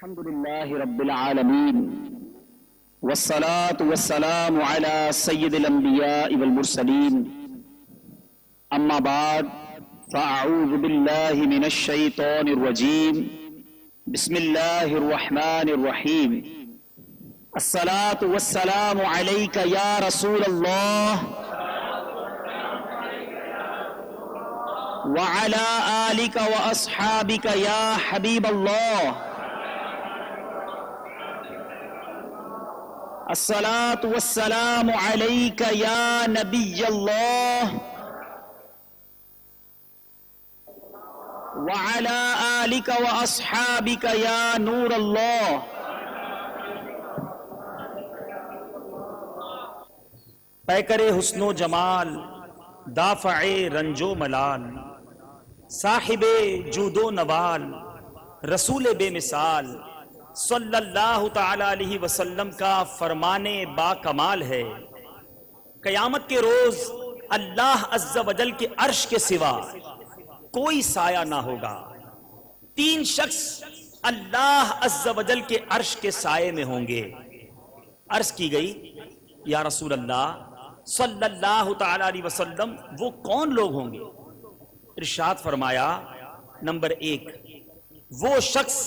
الحمد لله رب العالمين والصلاة والسلام على سيد الأنبياء والمرسلين أما بعد فأعوذ بالله من الشيطان الرجيم بسم الله الرحمن الرحيم الصلاة والسلام عليك يا رسول الله وعلى آلك وأصحابك يا حبيب الله الصلاة والسلام عليك يا نبي الله وعلى آلك وأصحابك يا نور الله پیکر حسن و جمال دافع رنج و ملال صاحب جود و نوال رسول بے مثال صلی اللہ تعالی علیہ وسلم کا فرمان با کمال ہے۔ قیامت کے روز اللہ عز و جل کے عرش کے سوا کوئی سایہ نہ ہوگا۔ تین شخص اللہ عز و جل کے عرش کے سائے میں ہوں گے۔ عرض کی گئی یا رسول اللہ صلی اللہ تعالی علیہ وسلم وہ کون لوگ ہوں گے؟ ارشاد فرمایا نمبر 1 وہ شخص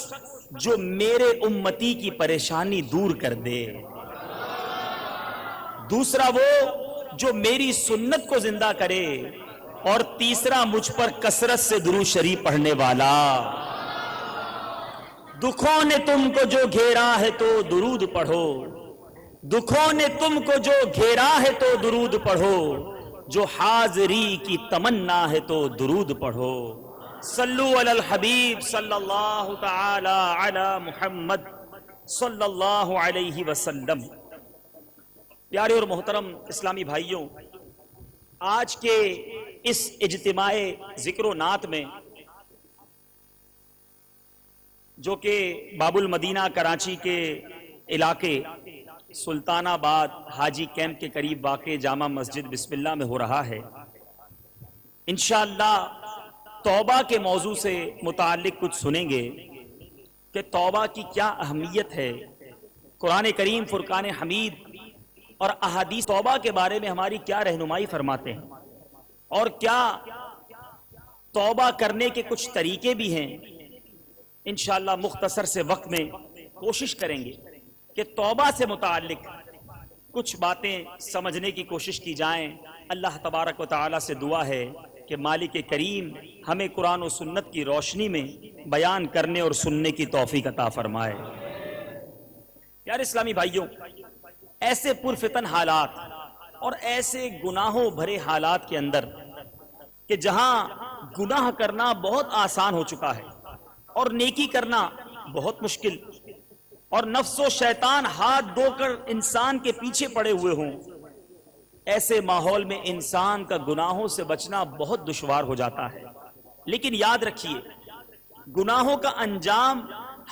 جو میرے امتی کی پریشانی دور کر دے، دوسرا وہ جو میری سنت کو زندہ کرے، اور تیسرا مجھ پر کثرت سے درود شریف پڑھنے والا۔ دکھوں نے تم کو جو گھیرا ہے تو درود پڑھو، دکھوں نے تم کو جو گھیرا ہے تو درود پڑھو، جو حاضری کی تمنا ہے تو درود پڑھو۔ صلو علی الحبیب صلی اللہ تعالی علی محمد صلی اللہ علیہ وسلم۔ پیارے اور محترم اسلامی بھائیوں، آج کے اس اجتماع ذکر و نعت میں جو کہ باب المدینہ کراچی کے علاقے سلطان آباد حاجی کیمپ کے قریب واقع جامع مسجد بسم اللہ میں ہو رہا ہے، انشاءاللہ توبہ کے موضوع سے متعلق کچھ سنیں گے کہ توبہ کی کیا اہمیت ہے۔ قرآن کریم فرقان حمید اور احادیث توبہ کے بارے میں ہماری کیا رہنمائی فرماتے ہیں، اور کیا توبہ کرنے کے کچھ طریقے بھی ہیں۔ انشاءاللہ مختصر سے وقت میں کوشش کریں گے کہ توبہ سے متعلق کچھ باتیں سمجھنے کی کوشش کی جائیں۔ اللہ تبارک و تعالی سے دعا ہے کہ مالک کریم ہمیں قرآن و سنت کی روشنی میں بیان کرنے اور سننے کی توفیق عطا فرمائے۔ یار اسلامی بھائیوں، ایسے پرفتن حالات اور ایسے گناہوں بھرے حالات کے اندر کہ جہاں گناہ کرنا بہت آسان ہو چکا ہے اور نیکی کرنا بہت مشکل، اور نفس و شیطان ہاتھ دھو کر انسان کے پیچھے پڑے ہوئے ہوں، ایسے ماحول میں انسان کا گناہوں سے بچنا بہت دشوار ہو جاتا ہے۔ لیکن یاد رکھیے گناہوں کا انجام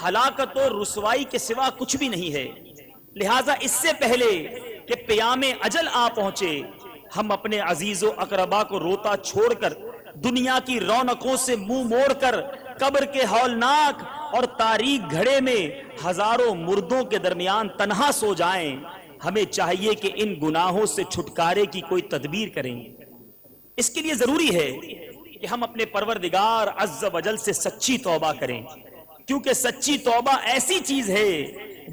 ہلاکت و رسوائی کے سوا کچھ بھی نہیں ہے، لہٰذا اس سے پہلے کہ پیام اجل آ پہنچے ہم اپنے عزیز و اقربا کو روتا چھوڑ کر دنیا کی رونقوں سے منہ موڑ کر قبر کے ہولناک اور تاریک گھڑے میں ہزاروں مردوں کے درمیان تنہا سو جائیں، ہمیں چاہیے کہ ان گناہوں سے چھٹکارے کی کوئی تدبیر کریں۔ اس کے لیے ضروری ہے کہ ہم اپنے پروردگار عز و جل سے سچی توبہ کریں، کیونکہ سچی توبہ ایسی چیز ہے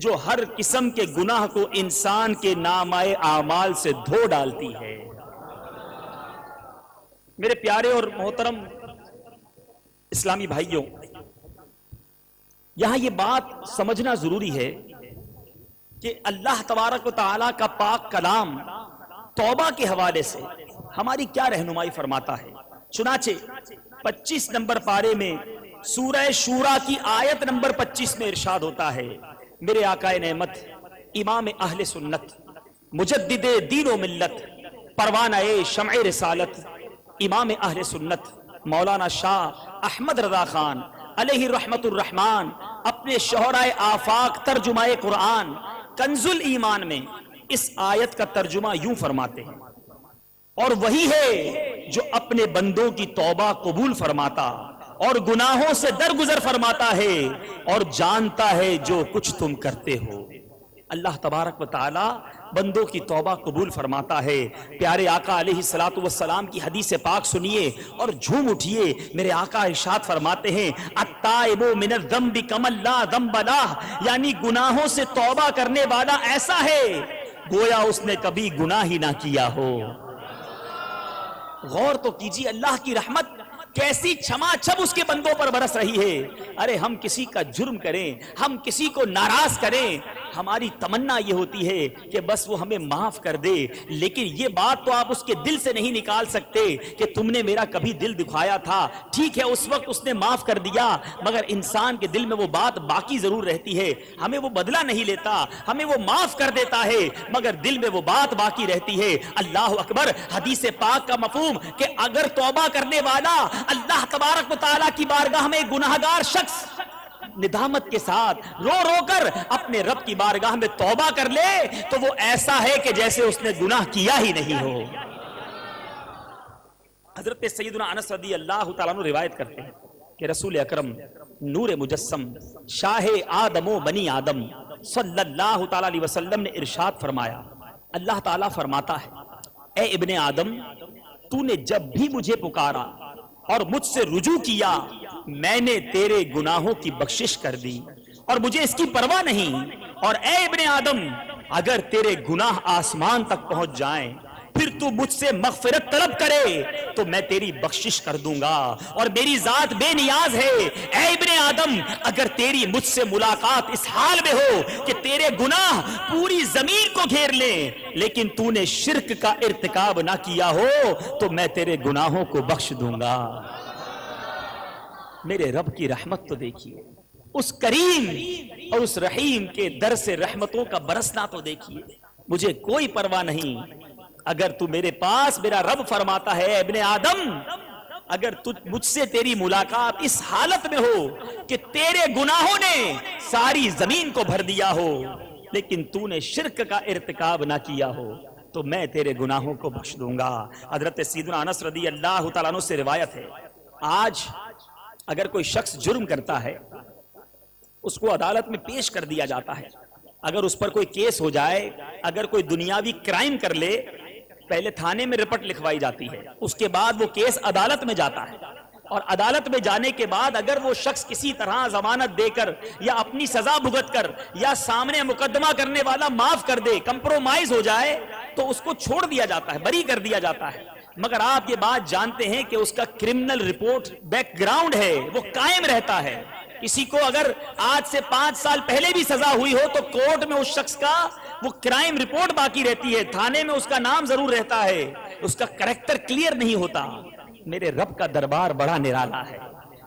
جو ہر قسم کے گناہ کو انسان کے نامہ اعمال سے دھو ڈالتی ہے۔ میرے پیارے اور محترم اسلامی بھائیوں، یہاں یہ بات سمجھنا ضروری ہے کہ اللہ تبارک و تعالیٰ کا پاک کلام توبہ کے حوالے سے ہماری کیا رہنمائی فرماتا ہے۔ چنانچہ 25 نمبر پارے میں سورہ شورا کی آیت نمبر 25 میں ارشاد ہوتا ہے، میرے آقا نعمت امام اہل سنت مجدد دین و ملت پروانہ شمع رسالت امام اہل سنت مولانا شاہ احمد رضا خان علیہ رحمت الرحمن اپنے شہرائے آفاق ترجمہ قرآن کنز الایمان میں اس آیت کا ترجمہ یوں فرماتے ہیں، اور وہی ہے جو اپنے بندوں کی توبہ قبول فرماتا اور گناہوں سے درگزر فرماتا ہے اور جانتا ہے جو کچھ تم کرتے ہو۔ اللہ تبارک و تعالی بندوں کی توبہ قبول فرماتا ہے۔ پیارے آقا علیہ الصلوۃ والسلام کی حدیث پاک سنیے اور جھوم اٹھیے۔ میرے آقا ارشاد فرماتے ہیں التائب من الذنب کمن لا ذنب لہ، یعنی گناہوں سے توبہ کرنے والا ایسا ہے گویا اس نے کبھی گناہ ہی نہ کیا ہو۔ غور تو کیجیے، اللہ کی رحمت کیسی چھما چھب اس کے بندوں پر برس رہی ہے۔ ارے ہم کسی کا جرم کریں، ہم کسی کو ناراض کریں، ہماری تمنا یہ ہوتی ہے کہ بس وہ ہمیں معاف کر دے، لیکن یہ بات تو آپ اس کے دل سے نہیں نکال سکتے کہ تم نے میرا کبھی دل دکھایا تھا۔ ٹھیک ہے اس وقت اس نے معاف کر دیا، مگر انسان کے دل میں وہ بات باقی ضرور رہتی ہے۔ ہمیں وہ بدلہ نہیں لیتا، ہمیں وہ معاف کر دیتا ہے، مگر دل میں وہ بات باقی رہتی ہے۔ اللہ اکبر، حدیث پاک کا مفہوم کہ اگر توبہ کرنے والا اللہ تبارک و تعالیٰ کی بارگاہ میں گناہگار شخص ندامت کے ساتھ رو رو کر اپنے رب کی بارگاہ میں توبہ کر لے تو وہ ایسا ہے کہ جیسے اس نے گناہ کیا ہی نہیں ہو۔ حضرت سیدنا انس رضی اللہ تعالیٰ عنہ روایت کرتے ہیں کہ رسول اکرم نور مجسم شاہ آدم و بنی آدم صلی اللہ تعالیٰ علیہ وسلم نے ارشاد فرمایا، اللہ تعالیٰ فرماتا ہے اے ابن آدم، تو نے جب بھی مجھے پکارا اور مجھ سے رجوع کیا میں نے تیرے گناہوں کی بخشش کر دی اور مجھے اس کی پرواہ نہیں، اور اے ابن آدم اگر تیرے گناہ آسمان تک پہنچ جائیں پھر تو مجھ سے مغفرت طلب کرے تو میں تیری بخشش کر دوں گا، اور میری ذات بے نیاز ہے۔ اے ابن آدم اگر تیری مجھ سے ملاقات اس حال میں ہو کہ تیرے گناہ پوری زمین کو گھیر لیں لیکن تو نے شرک کا ارتکاب نہ کیا ہو تو میں تیرے گناہوں کو بخش دوں گا۔ میرے رب کی رحمت تو دیکھیے، اس کریم اور اس رحیم کے در سے رحمتوں کا برسنا تو دیکھیے۔ مجھے کوئی پرواہ نہیں اگر تو میرے پاس، میرا رب فرماتا ہے ابن آدم اگر مجھ سے تیری ملاقات اس حالت میں ہو کہ تیرے گناہوں نے ساری زمین کو بھر دیا ہو لیکن تو نے شرک کا ارتکاب نہ کیا ہو تو میں تیرے گناہوں کو بخش دوں گا۔ حضرت سیدنا انس رضی اللہ تعالیٰ عنہ سے روایت ہے، آج اگر کوئی شخص جرم کرتا ہے اس کو عدالت میں پیش کر دیا جاتا ہے، اگر اس پر کوئی کیس ہو جائے، اگر کوئی دنیاوی کرائم کر لے، پہلے تھانے میں رپٹ لکھوائی جاتی ہے، اس کے بعد وہ کیس عدالت میں جاتا ہے، اور عدالت میں جانے کے بعد اگر وہ شخص کسی طرح ضمانت دے کر یا اپنی سزا بھگت کر یا سامنے مقدمہ کرنے والا معاف کر دے، کمپرومائز ہو جائے تو اس کو چھوڑ دیا جاتا ہے، بری کر دیا جاتا ہے۔ مگر آپ یہ بات جانتے ہیں کہ اس کا کرمنل رپورٹ بیک گراؤنڈ ہے، وہ قائم رہتا ہے۔ کسی کو اگر آج سے 5 سال پہلے بھی سزا ہوئی ہو تو کورٹ میں اس شخص کا وہ کرائم رپورٹ باقی رہتی ہے، تھانے میں اس کا نام ضرور رہتا ہے، اس کا کریکٹر کلیئر نہیں ہوتا۔ میرے رب کا دربار بڑا نرالا ہے،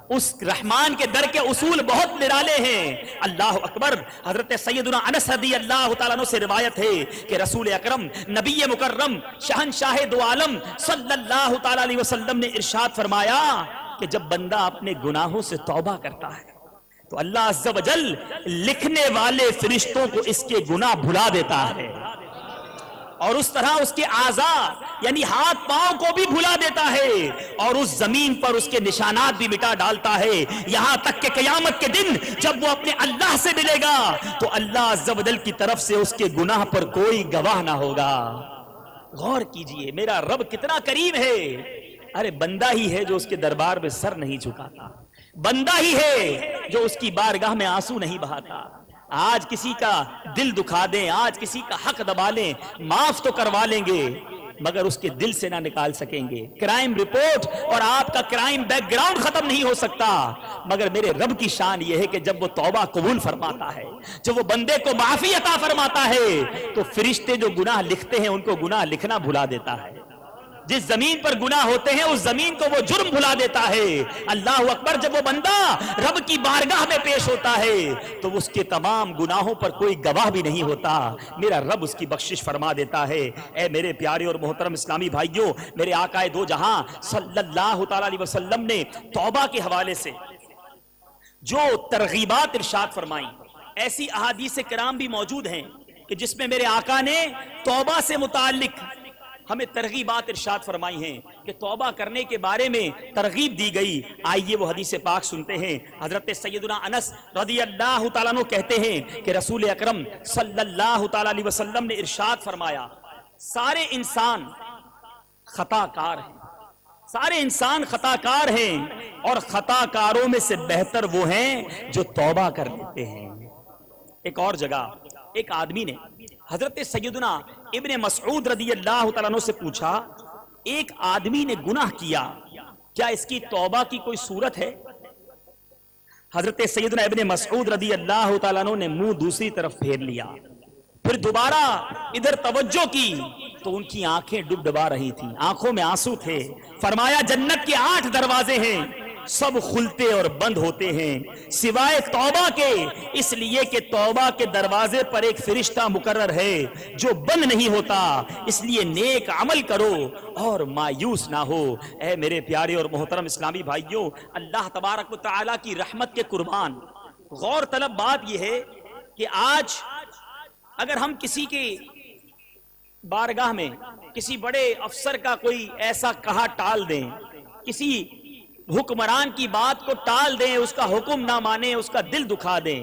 اس رحمان کے در کے اصول بہت نرالے ہیں۔ اللہ اکبر، حضرت سیدنا انس رضی اللہ تعالیٰ عنہ سے روایت ہے کہ رسول اکرم نبی مکرم شہنشاہ دو عالم صلی اللہ تعالیٰ علیہ وسلم نے ارشاد فرمایا کہ جب بندہ اپنے گناہوں سے توبہ کرتا ہے تو اللہ عز و جل لکھنے والے فرشتوں کو اس کے گناہ بھلا دیتا ہے، اور اس طرح اس کے اعضاء یعنی ہاتھ پاؤں کو بھی بھلا دیتا ہے، اور اس زمین پر اس کے نشانات بھی مٹا ڈالتا ہے، یہاں تک کہ قیامت کے دن جب وہ اپنے اللہ سے ملے گا تو اللہ عز و جل کی طرف سے اس کے گناہ پر کوئی گواہ نہ ہوگا۔ غور کیجئے میرا رب کتنا کریم ہے۔ ارے بندہ ہی ہے جو اس کے دربار میں سر نہیں جھکاتا، بندہ ہی ہے جو اس کی بارگاہ میں آنسو نہیں بہاتا۔ آج کسی کا دل دکھا دیں، آج کسی کا حق دبا لیں، معاف تو کروا لیں گے مگر اس کے دل سے نہ نکال سکیں گے۔ کرائم رپورٹ اور آپ کا کرائم بیک گراؤنڈ ختم نہیں ہو سکتا، مگر میرے رب کی شان یہ ہے کہ جب وہ توبہ قبول فرماتا ہے، جب وہ بندے کو معافی عطا فرماتا ہے تو فرشتے جو گناہ لکھتے ہیں ان کو گناہ لکھنا بھلا دیتا ہے۔ جس زمین پر گناہ ہوتے ہیں اس زمین کو وہ جرم بھلا دیتا ہے۔ اللہ اکبر، جب وہ بندہ رب کی بارگاہ میں پیش ہوتا ہے تو اس کے تمام گناہوں پر کوئی گواہ بھی نہیں ہوتا، میرا رب اس کی بخشش فرما دیتا ہے۔ اے میرے پیارے اور محترم اسلامی بھائیوں، میرے آقا دو جہاں صلی اللہ تعالی علیہ وسلم نے توبہ کے حوالے سے جو ترغیبات ارشاد فرمائی، ایسی احادیث کرام بھی موجود ہیں کہ جس میں میرے آقا نے توبہ سے متعلق ہمیں ترغیبات ارشاد فرمائی ہیں کہ توبہ کرنے کے بارے میں ترغیب دی گئی. آئیے وہ حدیث پاک سنتے ہیں. حضرت سیدنا انس رضی اللہ تعالیٰ عنہ کہتے ہیں کہ رسول اکرم صلی اللہ تعالیٰ علیہ وسلم نے ارشاد فرمایا سارے انسان خطا کار ہیں, سارے انسان خطا کار ہیں, اور خطا کاروں میں سے بہتر وہ ہیں جو توبہ کر لیتے ہیں. ایک اور جگہ ایک آدمی نے حضرت سیدنا ابن مسعود رضی اللہ تعالیٰ عنہ سے پوچھا ایک آدمی نے گناہ کیا, کیا اس کی توبہ کی کوئی صورت ہے؟ حضرت سیدنا ابن مسعود رضی اللہ تعالیٰ عنہ نے منہ دوسری طرف پھیر لیا, پھر دوبارہ ادھر توجہ کی تو ان کی آنکھیں ڈبڈبا رہی تھیں, آنکھوں میں آنسو تھے. فرمایا جنت کے 8 دروازے ہیں, سب کھلتے اور بند ہوتے ہیں سوائے توبہ کے, اس لیے کہ توبہ کے دروازے پر ایک فرشتہ مقرر ہے جو بند نہیں ہوتا. اس لیے نیک عمل کرو اور مایوس نہ ہو. اے میرے پیارے اور محترم اسلامی بھائیوں, اللہ تبارک و تعالیٰ کی رحمت کے قربان, غور طلب بات یہ ہے کہ آج اگر ہم کسی کے بارگاہ میں کسی بڑے افسر کا کوئی ایسا کہا ٹال دیں, کسی حکمران کی بات کو ٹال دیں, اس کا حکم نہ مانیں, اس کا دل دکھا دیں,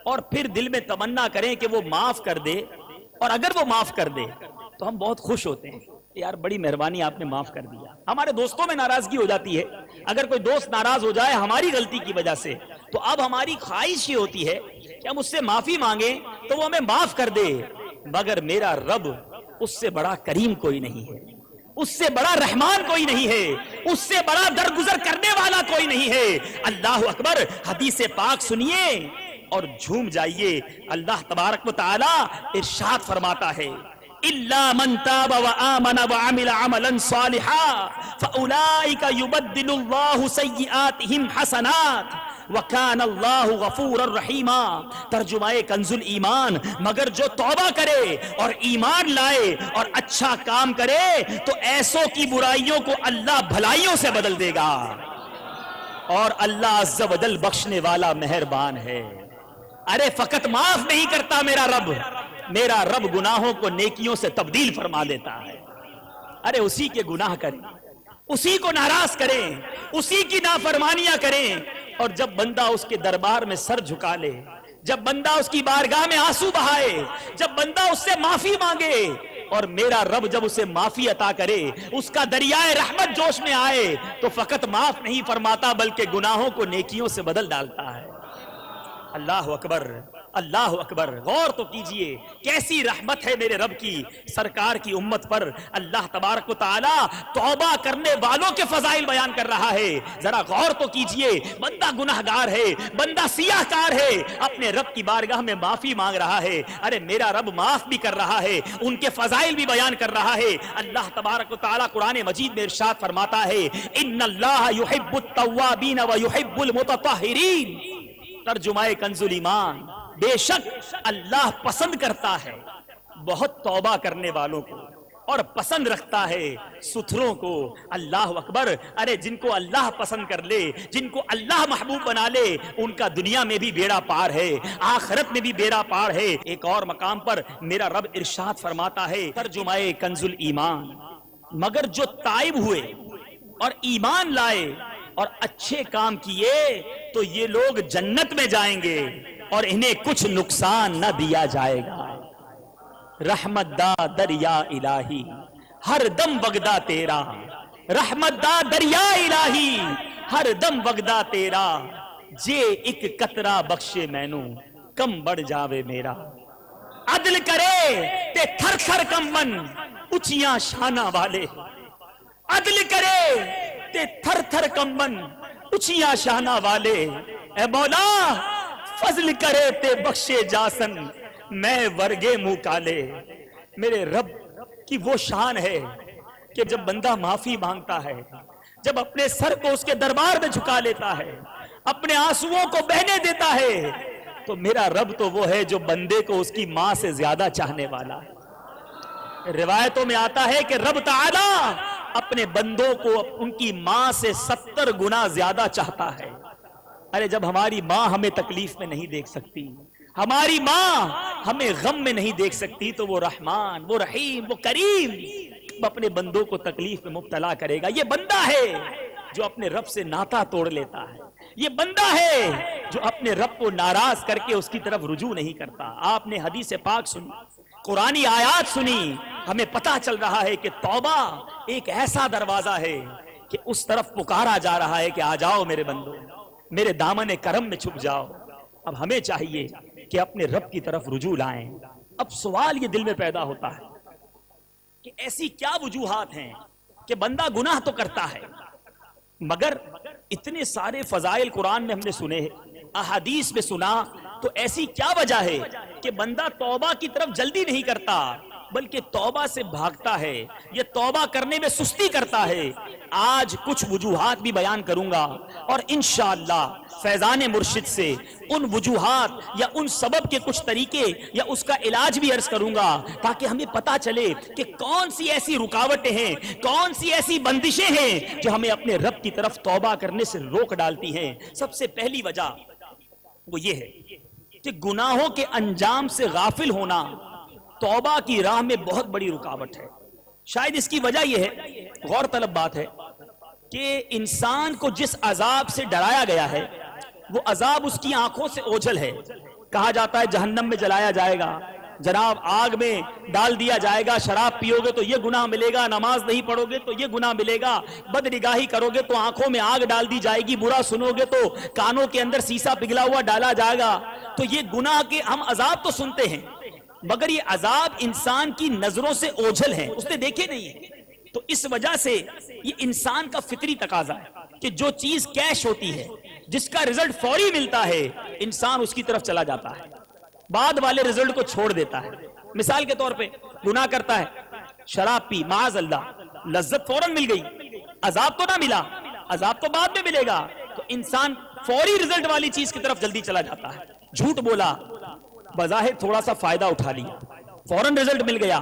اور پھر دل میں تمنا کریں کہ وہ معاف کر دے, اور اگر وہ معاف کر دے تو ہم بہت خوش ہوتے ہیں, یار بڑی مہربانی آپ نے معاف کر دیا. ہمارے دوستوں میں ناراضگی ہو جاتی ہے, اگر کوئی دوست ناراض ہو جائے ہماری غلطی کی وجہ سے, تو اب ہماری خواہش یہ ہوتی ہے کہ ہم اس سے معافی مانگیں تو وہ ہمیں معاف کر دے. مگر میرا رب اس سے بڑا کریم کوئی نہیں ہے, اس سے بڑا رحمان کوئی نہیں ہے, اس سے بڑا درگزر کرنے والا کوئی نہیں ہے. اللہ اکبر. حدیث پاک سنیے اور جھوم جائیے. اللہ تبارک و تعالی ارشاد فرماتا ہے الا من تاب وآمن وعمل عملا صالحا فاولئک یبدل اللہ سیئاتہم حسنات وَكَانَ اللَّهُ غَفُورًا رَحِيمًا. ترجمہ کنز الایمان, مگر جو توبہ کرے اور ایمان لائے اور اچھا کام کرے تو ایسوں کی برائیوں کو اللہ بھلائیوں سے بدل دے گا, اور اللہ عز و جل بخشنے والا مہربان ہے. ارے فقط معاف نہیں کرتا میرا رب گناہوں کو نیکیوں سے تبدیل فرما دیتا ہے. ارے اسی کے گناہ کریں, اسی کو ناراض کریں, اسی کی نافرمانیاں کریں, اور جب بندہ اس کے دربار میں سر جھکا لے, جب بندہ اس کی بارگاہ میں آنسو بہائے, جب بندہ اس سے معافی مانگے, اور میرا رب جب اسے معافی عطا کرے, اس کا دریائے رحمت جوش میں آئے, تو فقط معاف نہیں فرماتا بلکہ گناہوں کو نیکیوں سے بدل ڈالتا ہے. اللہ اکبر, اللہ اکبر. غور تو کیجئے کیسی رحمت ہے میرے رب کی سرکار کی امت پر. اللہ تبارک و تعالی توبہ کرنے والوں کے فضائل بیان کر رہا ہے. ذرا غور تو کیجئے, بندہ گناہگار ہے, بندہ سیاہ کار ہے, اپنے رب کی بارگاہ میں معافی مانگ رہا ہے. ارے میرا رب معاف بھی کر رہا ہے, ان کے فضائل بھی بیان کر رہا ہے. اللہ تبارک و تعالی قرآن مجید میں ارشاد فرماتا ہے ان اللہ یحب التوابین ویحب المتطہرین. ترجمہ کنز الایمان, بے شک اللہ پسند کرتا ہے بہت توبہ کرنے والوں کو, اور پسند رکھتا ہے ستھروں کو. اللہ اکبر. ارے جن کو اللہ پسند کر لے, جن کو اللہ محبوب بنا لے, ان کا دنیا میں بھی بیڑا پار ہے, آخرت میں بھی بیڑا پار ہے. ایک اور مقام پر میرا رب ارشاد فرماتا ہے ترجمہ کنز الایمان, مگر جو تائب ہوئے اور ایمان لائے اور اچھے کام کیے تو یہ لوگ جنت میں جائیں گے اور انہیں کچھ نقصان نہ دیا جائے گا. رحمت دا دریا الہی ہر دم وگدا تیرا, رحمت دا دریا الہی ہر دم وگدا تیرا, جے ایک قطرہ بخشے مینوں کم بڑھ جاوے میرا. عدل کرے تے تھر تھر کمبن اچیاں شانہ والے, عدل کرے تے تھر تھر کمبن اچیاں شانہ والے. اے مولا فضل کرے تے بخشے جاسن میں ورگے منہ کالے. میرے رب کی وہ شان ہے کہ جب بندہ معافی مانگتا ہے, جب اپنے سر کو اس کے دربار میں جھکا لیتا ہے, اپنے آنسوؤں کو بہنے دیتا ہے, تو میرا رب تو وہ ہے جو بندے کو اس کی ماں سے زیادہ چاہنے والا ہے. روایتوں میں آتا ہے کہ رب تعالی اپنے بندوں کو ان کی ماں سے 70 گنا زیادہ چاہتا ہے. ارے جب ہماری ماں ہمیں تکلیف میں نہیں دیکھ سکتی, ہماری ماں ہمیں غم میں نہیں دیکھ سکتی, تو وہ رحمان, وہ رحیم, وہ کریم اپنے بندوں کو تکلیف میں مبتلا کرے گا. یہ بندہ ہے جو اپنے رب سے ناتا توڑ لیتا ہے. یہ بندہ ہے جو اپنے رب کو ناراض کر کے اس کی طرف رجوع نہیں کرتا. آپ نے حدیث پاک سنی, قرآنی آیات سنی, ہمیں پتا چل رہا ہے کہ توبہ ایک ایسا دروازہ ہے کہ اس طرف پکارا جا رہا ہے کہ آ جاؤ میرے بندو, میرے دامن کرم میں چھپ جاؤ. اب ہمیں چاہیے کہ اپنے رب کی طرف رجوع لائیں. اب سوال یہ دل میں پیدا ہوتا ہے کہ ایسی کیا وجوہات ہیں کہ بندہ گناہ تو کرتا ہے مگر اتنے سارے فضائل قرآن میں ہم نے سنے, احادیث میں سنا, تو ایسی کیا وجہ ہے کہ بندہ توبہ کی طرف جلدی نہیں کرتا بلکہ توبہ سے بھاگتا ہے, یہ توبہ کرنے میں سستی کرتا ہے. آج کچھ وجوہات بھی بیان کروں گا اور انشاءاللہ فیضان مرشد سے ان وجوہات یا ان سبب کے کچھ طریقے یا اس کا علاج بھی عرض کروں گا تاکہ ہمیں پتا چلے کہ کون سی ایسی رکاوٹیں ہیں, کون سی ایسی بندشیں ہیں جو ہمیں اپنے رب کی طرف توبہ کرنے سے روک ڈالتی ہیں. سب سے پہلی وجہ وہ یہ ہے کہ گناہوں کے انجام سے غافل ہونا توبہ کی راہ میں بہت بڑی رکاوٹ ہے. شاید اس کی وجہ یہ ہے, غور طلب بات ہے, کہ انسان کو جس عذاب سے ڈرایا گیا ہے وہ عذاب اس کی آنکھوں سے اوجھل ہے. کہا جاتا ہے جہنم میں جلایا جائے گا, جناب آگ میں ڈال دیا جائے گا, شراب پیو گے تو یہ گناہ ملے گا, نماز نہیں پڑھو گے تو یہ گناہ ملے گا, بد نگاہی کرو گے تو آنکھوں میں آگ ڈال دی جائے گی, برا سنو گے تو کانوں کے اندر سیسا پگھلا ہوا ڈالا جائے گا. تو یہ گناہ کے ہم عذاب تو سنتے ہیں مگر یہ عذاب انسان کی نظروں سے اوجھل ہیں, اس نے دیکھے نہیں ہیں. تو اس وجہ سے یہ انسان کا فطری تقاضا ہے کہ جو چیز کیش ہوتی ہے, جس کا رزلٹ فوری ملتا ہے, انسان اس کی طرف چلا جاتا ہے, بعد والے رزلٹ کو چھوڑ دیتا ہے. مثال کے طور پہ گناہ کرتا ہے, شراب پی, معاذ اللہ, لذت فوراً مل گئی, عذاب تو نہ ملا, عذاب تو بعد میں ملے گا, تو انسان فوری رزلٹ والی چیز کی طرف جلدی چلا جاتا ہے. جھوٹ بولا, بظاہر تھوڑا سا فائدہ اٹھا لیا, فوراً رزلٹ مل گیا,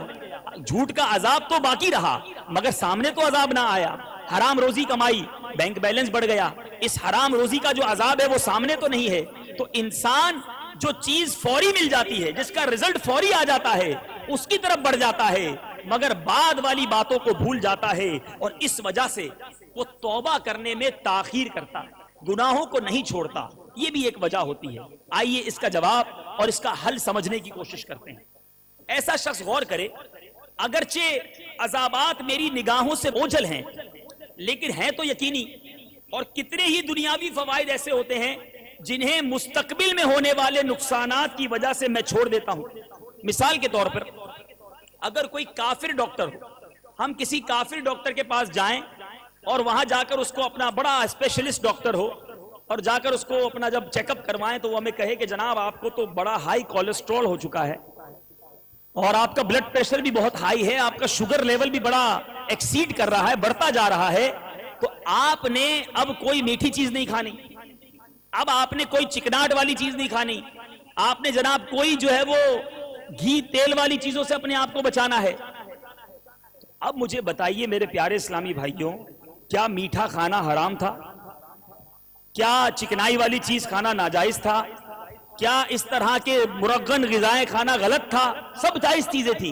جھوٹ کا عذاب تو باقی رہا مگر سامنے تو عذاب نہ آیا. حرام روزی کمائی, بینک بیلنس بڑھ گیا, اس حرام روزی کا جو عذاب ہے وہ سامنے تو نہیں ہے. تو انسان جو چیز فوری مل جاتی ہے, جس کا رزلٹ فوری آ جاتا ہے, اس کی طرف بڑھ جاتا ہے مگر بعد والی باتوں کو بھول جاتا ہے, اور اس وجہ سے وہ توبہ کرنے میں تاخیر کرتا ہے, گناہوں کو نہیں چھوڑتا. یہ بھی ایک وجہ ہوتی ہے. آئیے اس کا جواب اور اس کا حل سمجھنے کی کوشش کرتے ہیں. ایسا شخص غور کرے, اگرچہ عذابات میری نگاہوں سے اوجھل ہیں لیکن ہیں تو یقینی, اور کتنے ہی دنیاوی فوائد ایسے ہوتے ہیں جنہیں مستقبل میں ہونے والے نقصانات کی وجہ سے میں چھوڑ دیتا ہوں. مثال کے طور پر اگر کوئی کافر ڈاکٹر ہو, ہم کسی کافر ڈاکٹر کے پاس جائیں اور وہاں جا کر اس کو اپنا بڑا اسپیشلسٹ ڈاکٹر ہو اور جا کر اس کو اپنا جب چیک اپ کروائیں تو وہ ہمیں کہے کہ جناب آپ کو تو بڑا ہائی کولیسٹرول ہو چکا ہے اور آپ کا بلڈ پریشر بھی بہت ہائی ہے, آپ کا شوگر لیول بھی بڑا ایکسیڈ کر رہا ہے, بڑھتا جا رہا ہے, تو آپ نے اب کوئی میٹھی چیز نہیں کھانی, اب آپ نے کوئی چکناٹ والی چیز نہیں کھانی, آپ نے جناب کوئی جو ہے وہ گھی تیل والی چیزوں سے اپنے آپ کو بچانا ہے. اب مجھے بتائیے میرے پیارے اسلامی بھائیوں, کیا میٹھا کھانا حرام تھا؟ کیا چکنائی والی چیز کھانا ناجائز تھا؟ کیا اس طرح کے مرغن غذائیں کھانا غلط تھا؟ سب جائز چیزیں تھی,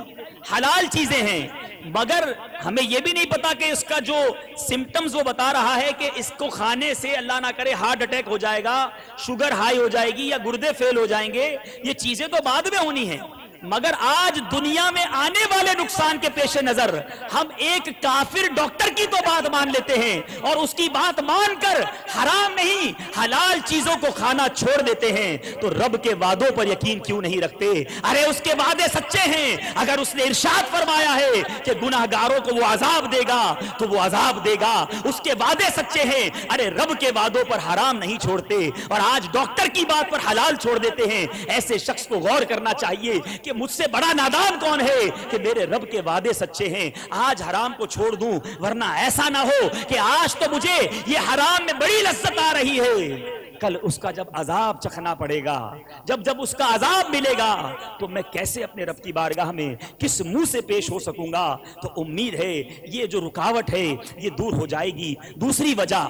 حلال چیزیں ہیں, مگر ہمیں یہ بھی نہیں پتا کہ اس کا جو سمٹمز وہ بتا رہا ہے کہ اس کو کھانے سے اللہ نہ کرے ہارٹ اٹیک ہو جائے گا, شوگر ہائی ہو جائے گی یا گردے فیل ہو جائیں گے. یہ چیزیں تو بعد میں ہونی ہیں مگر آج دنیا میں آنے والے نقصان کے پیش نظر ہم ایک کافر ڈاکٹر کی تو بات مان لیتے ہیں اور اس کی بات مان کر حرام نہیں حلال چیزوں کو کھانا چھوڑ دیتے ہیں. تو رب کے وعدوں پر یقین کیوں نہیں رکھتے؟ ارے اس کے وعدے سچے ہیں. اگر اس نے ارشاد فرمایا ہے کہ گناہگاروں کو وہ عذاب دے گا تو وہ عذاب دے گا, اس کے وعدے سچے ہیں. ارے رب کے وعدوں پر حرام نہیں چھوڑتے اور آج ڈاکٹر کی بات پر حلال چھوڑ دیتے ہیں. ایسے شخص کو غور کرنا چاہیے کہ مجھ سے بڑا نادان کون ہے کہ میرے رب کے وعدے سچے ہیں, آج حرام کو چھوڑ دوں, ورنہ ایسا نہ ہو کہ آج تو مجھے یہ حرام میں بڑی لذت آ رہی ہے, کل اس کا جب عذاب چکھنا پڑے گا, جب اس کا عذاب ملے گا تو میں کیسے اپنے رب کی بارگاہ میں کس منہ سے پیش ہو سکوں گا. تو امید ہے یہ جو رکاوٹ ہے یہ دور ہو جائے گی. دوسری وجہ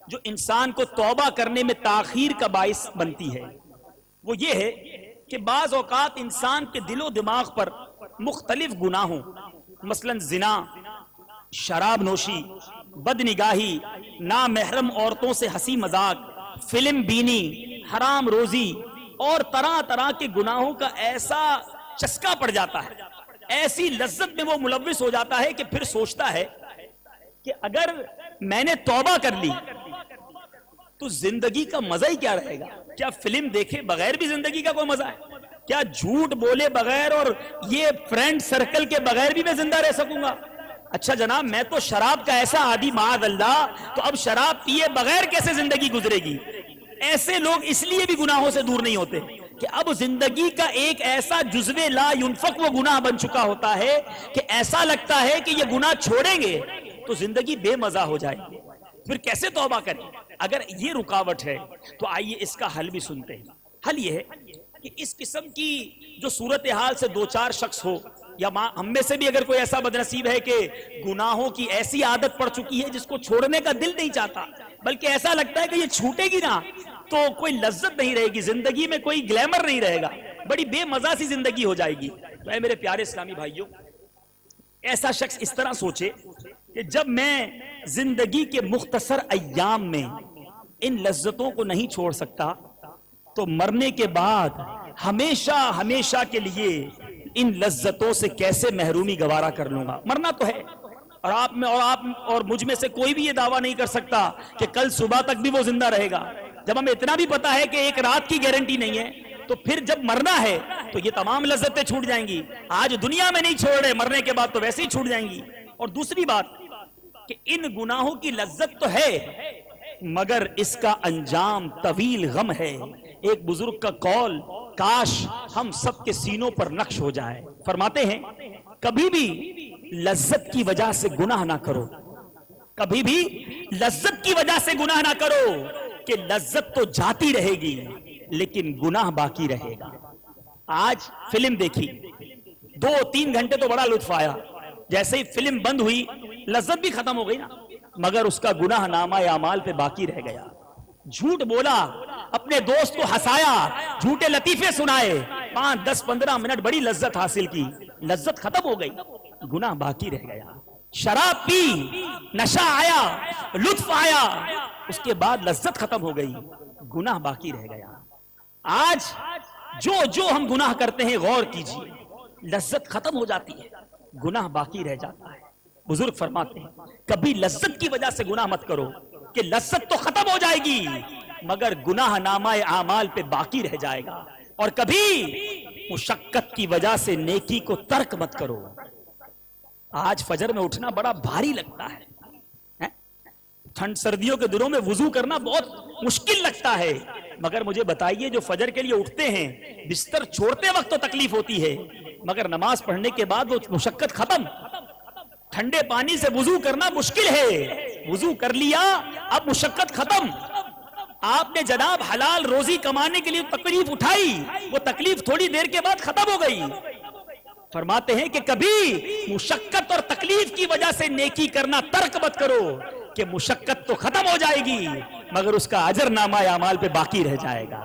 جو انسان کو توبہ کرنے میں تاخیر کا باعث بنتی ہے وہ یہ ہے کہ بعض اوقات انسان کے دل و دماغ پر مختلف گناہوں مثلاً زنا، شراب نوشی، بد نگاہی، نامحرم عورتوں سے ہنسی مذاق، فلم بینی، حرام روزی اور طرح طرح کے گناہوں کا ایسا چسکا پڑ جاتا ہے، ایسی لذت میں وہ ملوث ہو جاتا ہے کہ پھر سوچتا ہے کہ اگر میں نے توبہ کر لی تو زندگی کا مزہ ہی کیا رہے گا؟ کیا فلم دیکھے بغیر بھی زندگی کا کوئی مزہ ہے؟ کیا جھوٹ بولے بغیر اور یہ فرینڈ سرکل کے بغیر بھی میں زندہ رہ سکوں گا؟ اچھا جناب، میں تو شراب کا ایسا عادی معاذ اللہ، تو اب شراب پیے بغیر کیسے زندگی گزرے گی؟ ایسے لوگ اس لیے بھی گناہوں سے دور نہیں ہوتے کہ اب زندگی کا ایک ایسا جزو لا ينفق وہ گناہ بن چکا ہوتا ہے کہ ایسا لگتا ہے کہ یہ گناہ چھوڑیں گے تو زندگی بے مزہ ہو جائے گی، پھر کیسے توبہ کریں؟ اگر یہ رکاوٹ ہے تو آئیے اس کا حل بھی سنتے ہیں۔ حل یہ ہے کہ اس قسم کی جو صورتحال سے دو چار شخص ہو، یا ہم میں سے بھی اگر کوئی ایسا بدنصیب ہے کہ گناہوں کی ایسی عادت پڑ چکی ہے جس کو چھوڑنے کا دل نہیں چاہتا، بلکہ ایسا لگتا ہے کہ یہ چھوٹے گی نا تو کوئی لذت نہیں رہے گی، زندگی میں کوئی گلیمر نہیں رہے گا، بڑی بے مزہ سی زندگی ہو جائے گی، تو اے میرے پیارے اسلامی بھائیوں، ایسا شخص اس طرح سوچے کہ جب میں زندگی کے مختصر ایام میں ان لذتوں کو نہیں چھوڑ سکتا تو مرنے کے بعد ہمیشہ ہمیشہ کے لیے ان لذتوں سے کیسے محرومی گوارا کر لوں گا؟ مرنا تو ہے، اور آپ اور مجھ میں سے کوئی بھی یہ دعویٰ نہیں کر سکتا کہ کل صبح تک بھی وہ زندہ رہے گا۔ جب ہمیں اتنا بھی پتا ہے کہ ایک رات کی گارنٹی نہیں ہے، تو پھر جب مرنا ہے تو یہ تمام لذتیں چھوٹ جائیں گی۔ آج دنیا میں نہیں چھوڑ رہے، مرنے کے بعد تو ویسے ہی چھوٹ جائیں گی۔ اور دوسری بات کہ ان گناہوں کی لذت تو ہے مگر اس کا انجام طویل غم ہے۔ ایک بزرگ کا قول کاش ہم سب کے سینوں پر نقش ہو جائے، فرماتے ہیں کبھی بھی لذت کی وجہ سے گناہ نہ کرو، کبھی بھی لذت کی وجہ سے گناہ نہ کرو کہ لذت تو جاتی رہے گی لیکن گناہ باقی رہے گا۔ آج فلم دیکھی، 2-3 گھنٹے تو بڑا لطف آیا، جیسے ہی فلم بند ہوئی لذت بھی ختم ہو گئی نا، مگر اس کا گناہ نامہ اعمال پہ باقی رہ گیا۔ جھوٹ بولا، اپنے دوست کو ہنسایا، جھوٹے لطیفے سنائے، 5-10-15 منٹ بڑی لذت حاصل کی، لذت ختم ہو گئی، گناہ باقی رہ گیا۔ شراب پی، نشہ آیا، لطف آیا، اس کے بعد لذت ختم ہو گئی، گناہ باقی رہ گیا۔ آج جو ہم گناہ کرتے ہیں غور کیجئے، لذت ختم ہو جاتی ہے، گناہ باقی رہ جاتا ہے۔ بزرگ فرماتے ہیں کبھی لذت کی وجہ سے گناہ مت کرو کہ لذت تو ختم ہو جائے گی مگر گناہ نامہ اعمال پہ باقی رہ جائے گا، اور کبھی مشقت کی وجہ سے نیکی کو ترک مت کرو۔ آج فجر میں اٹھنا بڑا بھاری لگتا ہے، ٹھنڈ سردیوں کے دنوں میں وضو کرنا بہت مشکل لگتا ہے، مگر مجھے بتائیے جو فجر کے لیے اٹھتے ہیں بستر چھوڑتے وقت تو تکلیف ہوتی ہے مگر نماز پڑھنے کے بعد وہ مشقت ختم۔ ٹھنڈے پانی سے وضو کرنا مشکل ہے، وضو کر لیا اب مشقت ختم۔ آپ نے جناب حلال روزی کمانے کے لیے تکلیف اٹھائی، وہ تکلیف تھوڑی دیر کے بعد ختم ہو گئی۔ فرماتے ہیں کہ کبھی مشقت اور تکلیف کی وجہ سے نیکی کرنا ترک مت کرو کہ مشقت تو ختم ہو جائے گی مگر اس کا اجر نامہ اعمال پہ باقی رہ جائے گا۔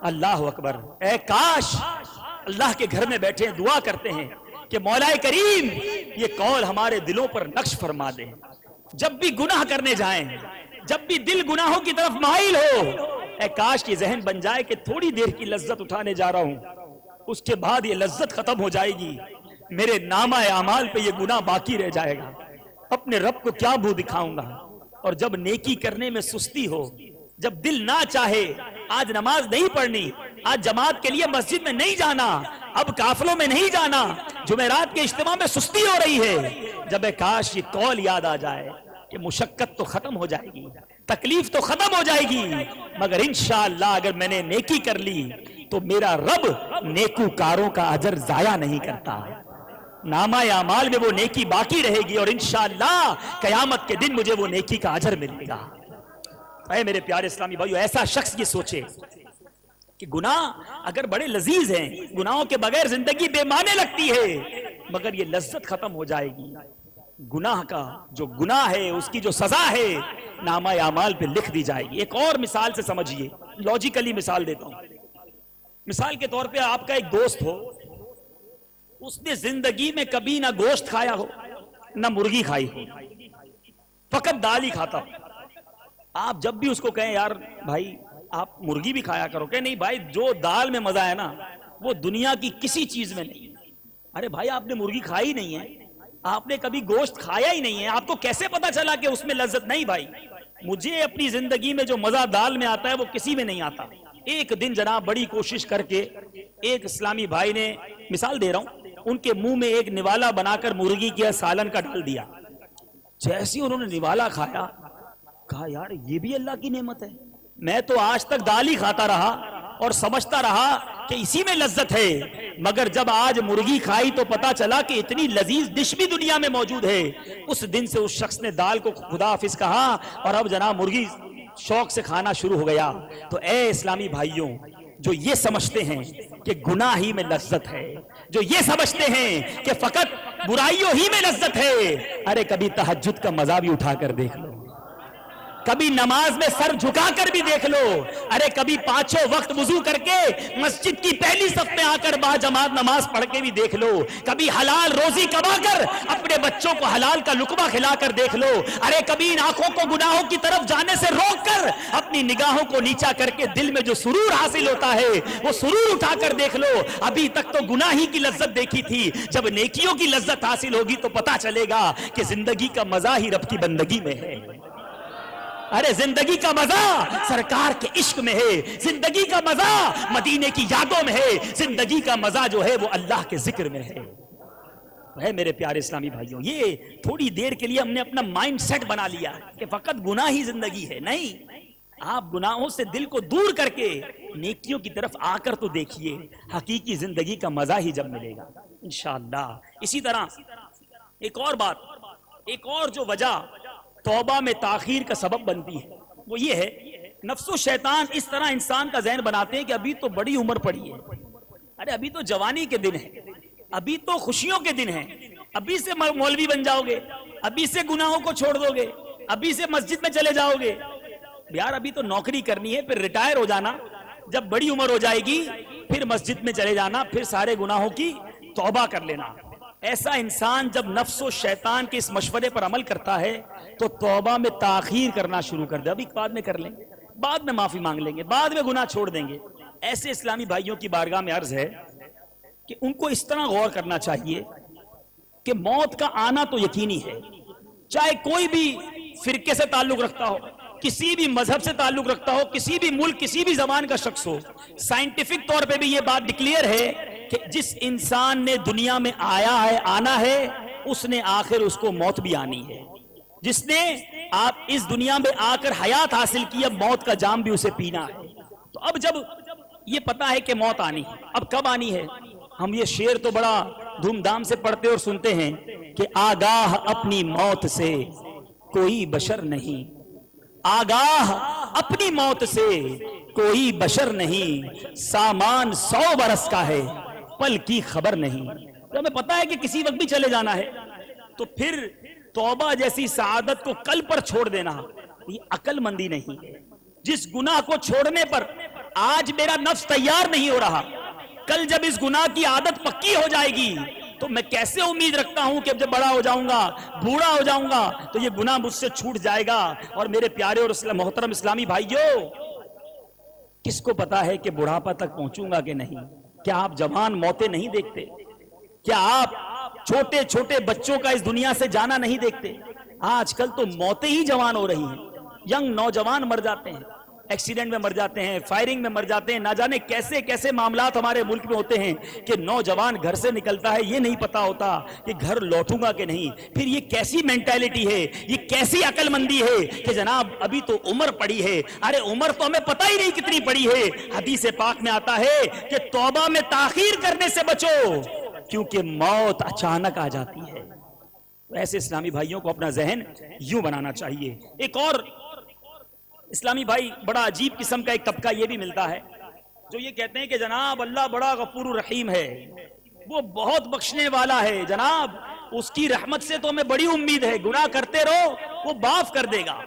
اللہ اکبر! اے کاش اللہ کے گھر میں بیٹھے دعا کرتے ہیں کہ مولا کریم یہ قول ہمارے دلوں پر نقش فرما دے، جب بھی گناہ کرنے جائیں، جب بھی دل گناہوں کی طرف مائل ہو، اے کاش یہ ذہن بن جائے کہ تھوڑی دیر کی لذت اٹھانے جا رہا ہوں، اس کے بعد یہ لذت ختم ہو جائے گی، میرے نامہ اعمال پہ یہ گناہ باقی رہ جائے گا، اپنے رب کو کیا منہ دکھاؤں گا۔ اور جب نیکی کرنے میں سستی ہو، جب دل نہ چاہے آج نماز نہیں پڑھنی، آج جماعت کے لیے مسجد میں نہیں جانا، اب قافلوں میں نہیں جانا، جمعرات کے اجتماع میں سستی ہو رہی ہے، جب کاش یہ قول یاد آ جائے کہ مشقت تو ختم ہو جائے گی، تکلیف تو ختم ہو جائے گی مگر انشاءاللہ اگر میں نے نیکی کر لی تو میرا رب نیکوکاروں کا اجر ضائع نہیں کرتا، نامہ اعمال میں وہ نیکی باقی رہے گی اور انشاءاللہ قیامت کے دن مجھے وہ نیکی کا اجر ملے گا۔ اے میرے پیارے اسلامی بھائیو، ایسا شخص یہ سوچے کہ گناہ اگر بڑے لذیذ ہیں، گناہوں کے بغیر زندگی بے معنی لگتی ہے مگر یہ لذت ختم ہو جائے گی، گناہ کا جو گناہ ہے اس کی جو سزا ہے نامہ اعمال پہ لکھ دی جائے گی۔ ایک اور مثال سے سمجھیے، لاجیکلی مثال دیتا ہوں۔ مثال کے طور پہ آپ کا ایک دوست ہو، اس نے زندگی میں کبھی نہ گوشت کھایا ہو نہ مرغی کھائی ہو, فقط دال ہی کھاتا ہو. آپ جب بھی اس کو کہیں یار بھائی آپ مرغی بھی کھایا کرو, کہ نہیں بھائی جو دال میں مزہ ہے نا وہ دنیا کی کسی چیز میں نہیں. ارے بھائی آپ نے مرغی کھائی نہیں ہے, آپ نے کبھی گوشت کھایا ہی نہیں ہے, آپ کو کیسے پتا چلا کہ اس میں لذت نہیں؟ بھائی مجھے اپنی زندگی میں جو مزہ دال میں آتا ہے وہ کسی میں نہیں آتا. ایک دن جناب بڑی کوشش کر کے ایک اسلامی بھائی نے, مثال دے رہا ہوں, ان کے منہ میں ایک نوالا بنا کر مرغی کیا سالن کا ڈال دیا. جیسے انہوں نے نوالا کھایا, کہا یار یہ بھی اللہ کی نعمت ہے, میں تو آج تک دال ہی کھاتا رہا اور سمجھتا رہا کہ اسی میں لذت ہے, مگر جب آج مرغی کھائی تو پتا چلا کہ اتنی لذیذ ڈش بھی دنیا میں موجود ہے. اس دن سے اس شخص نے دال کو خدا حافظ کہا اور اب جناب مرغی شوق سے کھانا شروع ہو گیا. تو اے اسلامی بھائیوں, جو یہ سمجھتے ہیں کہ گناہ ہی میں لذت ہے, جو یہ سمجھتے ہیں کہ فقط برائیوں ہی میں لذت ہے, ارے کبھی تہجد کا مزہ بھی اٹھا کر دیکھ لو, کبھی نماز میں سر جھکا کر بھی دیکھ لو, ارے کبھی پانچوں وقت وضو کر کے مسجد کی پہلی صف میں آ کر با جماعت نماز پڑھ کے بھی دیکھ لو, کبھی حلال روزی کما کر اپنے بچوں کو حلال کا لقمہ کھلا کر دیکھ لو, ارے کبھی ان آنکھوں کو گناہوں کی طرف جانے سے روک کر اپنی نگاہوں کو نیچا کر کے دل میں جو سرور حاصل ہوتا ہے وہ سرور اٹھا کر دیکھ لو. ابھی تک تو گناہ ہی کی لذت دیکھی تھی, جب نیکیوں کی لذت حاصل ہوگی تو پتا چلے گا کہ زندگی کا مزہ ہی رب کی بندگی میں ہے. ارے زندگی کا مزہ سرکار کے عشق میں ہے, زندگی کا مزہ مدینے کی یادوں میں ہے, زندگی کا مزہ جو ہے وہ اللہ کے ذکر میں ہے. میرے پیارے اسلامی بھائیوں, یہ تھوڑی دیر کے لیے ہم نے اپنا مائنڈ سیٹ بنا لیا کہ فقط گناہ ہی زندگی ہے. نہیں, آپ گناہوں سے دل کو دور کر کے نیکیوں کی طرف آ کر تو دیکھیے, حقیقی زندگی کا مزہ ہی جب ملے گا انشاءاللہ. اسی طرح ایک اور بات, ایک اور جو وجہ توبہ میں تاخیر کا سبب بنتی ہے وہ یہ ہے, نفس و شیطان اس طرح انسان کا ذہن بناتے ہیں کہ ابھی تو بڑی عمر پڑی ہے, ارے ابھی تو جوانی کے دن ہیں, ابھی تو خوشیوں کے دن ہیں, ابھی سے مولوی بن جاؤ گے, ابھی سے گناہوں کو چھوڑ دو گے, ابھی سے مسجد میں چلے جاؤ گے. یار ابھی تو نوکری کرنی ہے, پھر ریٹائر ہو جانا, جب بڑی عمر ہو جائے گی پھر مسجد میں چلے جانا, پھر سارے گناہوں کی توبہ کر لینا. ایسا انسان جب نفس و شیطان کے اس مشورے پر عمل کرتا ہے تو توبہ میں تاخیر کرنا شروع کر دے, ابھی بعد میں کر لیں گے, بعد میں معافی مانگ لیں گے, بعد میں گناہ چھوڑ دیں گے. ایسے اسلامی بھائیوں کی بارگاہ میں عرض ہے کہ ان کو اس طرح غور کرنا چاہیے کہ موت کا آنا تو یقینی ہے, چاہے کوئی بھی فرقے سے تعلق رکھتا ہو, کسی بھی مذہب سے تعلق رکھتا ہو, کسی بھی ملک کسی بھی زبان کا شخص ہو. سائنٹیفک طور پہ بھی یہ بات ڈکلیئر ہے کہ جس انسان نے دنیا میں آیا ہے, آنا ہے, اس نے آخر اس کو موت بھی آنی ہے. جس نے آپ اس دنیا میں آ کر حیات حاصل کی, اب موت کا جام بھی اسے پینا ہے. تو اب جب یہ پتا ہے کہ موت آنی ہے, اب کب آنی ہے؟ ہم یہ شعر تو بڑا دھوم دھام سے پڑھتے اور سنتے ہیں کہ آگاہ اپنی موت سے کوئی بشر نہیں, آگاہ اپنی موت سے کوئی بشر نہیں, سامان 100 برس کا ہے پل کی خبر نہیں. تو ہمیں پتا ہے کہ کسی وقت بھی چلے جانا ہے, تو پھر توبہ جیسی سعادت کو کل پر چھوڑ دینا یہ عقل مندی نہیں ہے. جس گناہ کو چھوڑنے پر آج میرا نفس تیار نہیں ہو رہا, کل جب اس گناہ کی عادت پکی ہو جائے گی تو میں کیسے امید رکھتا ہوں کہ جب بڑا ہو جاؤں گا, بوڑھا ہو جاؤں گا تو یہ گناہ مجھ سے چھوٹ جائے گا. اور میرے پیارے اور محترم اسلامی بھائیوں, کس کو پتا ہے کہ بڑھاپا تک پہنچوں گا کہ نہیں؟ کیا آپ جوان موتیں نہیں دیکھتے؟ کیا آپ چھوٹے چھوٹے بچوں کا اس دنیا سے جانا نہیں دیکھتے؟ آج کل تو موتیں ہی جوان ہو رہی ہیں, ینگ نوجوان مر جاتے ہیں, ایکسیڈنٹ میں مر جاتے ہیں, فائرنگ میں مر جاتے ہیں. نہ جانے کیسے کیسے معاملات ہمارے ملک میں ہوتے ہیں کہ نوجوان گھر سے نکلتا ہے, یہ نہیں پتا ہوتا کہ گھر لوٹوں گا کہ نہیں. پھر یہ کیسی مینٹیلٹی ہے, یہ کیسی عقل مندی ہے کہ جناب ابھی تو عمر پڑی ہے. ارے عمر تو ہمیں پتہ ہی نہیں کتنی پڑی ہے. حدیث پاک میں آتا ہے کہ توبہ میں تاخیر کرنے سے بچو کیونکہ موت اچانک آ جاتی ہے. ایسے اسلامی بھائیوں کو اپنا ذہن یوں بنانا چاہیے. ایک اور اسلامی بھائی, بڑا عجیب قسم کا ایک طبقہ یہ بھی ملتا ہے جو یہ کہتے ہیں کہ جناب اللہ بڑا غفور رحیم ہے, وہ بہت بخشنے والا ہے, جناب اس کی رحمت سے تو ہمیں بڑی امید ہے, گناہ کرتے رہو وہ معاف کر دے گا.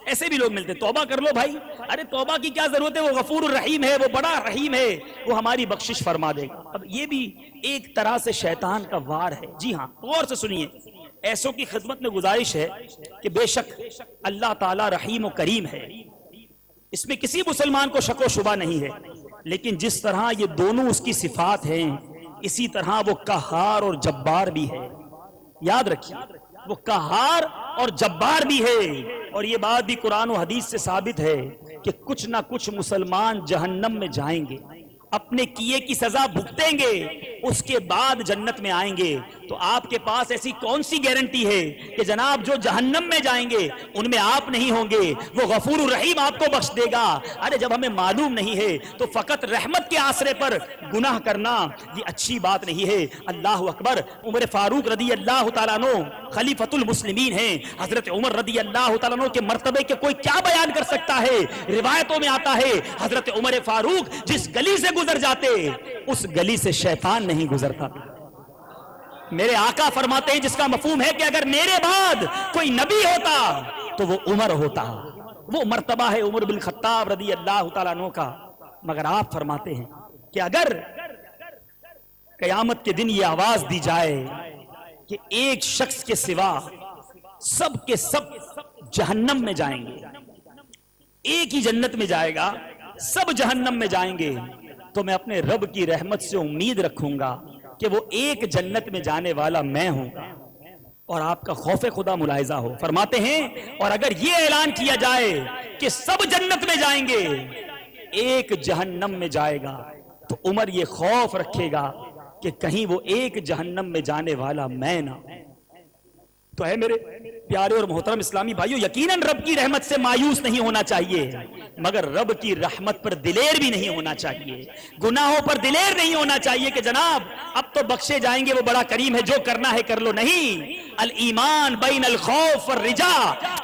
ایسے بھی لوگ ملتے, توبہ کر لو بھائی. ارے توبہ کی کیا ضرورت ہے, وہ غفور الرحیم ہے, وہ بڑا رحیم ہے, وہ ہماری بخشش فرما دے گا. اب یہ بھی ایک طرح سے شیطان کا وار ہے. جی ہاں, غور سے سنیے. ایسوں کی خدمت میں گزارش ہے کہ بے شک اللہ تعالی رحیم و کریم ہے, اس میں کسی مسلمان کو شک و شبہ نہیں ہے, لیکن جس طرح یہ دونوں اس کی صفات ہیں, اسی طرح وہ قہار اور جبار بھی ہے. یاد رکھیے, وہ قہار اور جبار بھی ہے. اور یہ بات بھی قرآن و حدیث سے ثابت ہے کہ کچھ نہ کچھ مسلمان جہنم میں جائیں گے, اپنے کیے کی سزا بھگتیں گے, اس کے بعد جنت میں آئیں گے. تو آپ کے پاس ایسی کون سی گارنٹی ہے کہ جناب جو جہنم میں جائیں گے ان میں آپ نہیں ہوں گے, وہ غفور الرحیم آپ کو بخش دے گا. ارے جب ہمیں معلوم نہیں ہے تو فقط رحمت کے آسرے پر گناہ کرنا یہ اچھی بات نہیں ہے. اللہ اکبر. عمر فاروق رضی اللہ تعالیٰ عنہ خلیفۃ المسلمین ہیں. حضرت عمر رضی اللہ تعالیٰ عنہ کے مرتبے کے کوئی کیا بیان کر سکتا ہے. روایتوں میں آتا ہے حضرت عمر فاروق جس گلی سے گزر جاتے اس گلی سے شیطان نہیں گزرتا. میرے آقا فرماتے ہیں جس کا مفہوم ہے کہ اگر میرے بعد کوئی نبی ہوتا تو وہ عمر ہوتا. وہ مرتبہ ہے عمر بن خطاب رضی اللہ تعالیٰ عنہ کا. مگر آپ فرماتے ہیں کہ اگر قیامت کے دن یہ آواز دی جائے کہ ایک شخص کے سوا سب کے سب جہنم میں جائیں گے, ایک ہی جنت میں جائے گا, سب جہنم میں جائیں گے, تو میں اپنے رب کی رحمت سے امید رکھوں گا کہ وہ ایک جنت میں جانے والا میں ہوں گا. اور آپ کا خوف خدا ملاحظہ ہو. فرماتے ہیں اور اگر یہ اعلان کیا جائے کہ سب جنت میں جائیں گے, ایک جہنم میں جائے گا, تو عمر یہ خوف رکھے گا کہ کہیں وہ ایک جہنم میں جانے والا میں نہ. تو ہے میرے پیارے اور محترم اسلامی بھائیو, یقیناً رب کی رحمت سے مایوس نہیں ہونا چاہیے, مگر رب کی رحمت پر دلیر بھی نہیں ہونا چاہیے, گناہوں پر دلیر نہیں ہونا چاہیے کہ جناب اب تو بخشے جائیں گے, وہ بڑا کریم ہے, جو کرنا ہے کر لو. نہیں, الایمان بین الخوف والرجا,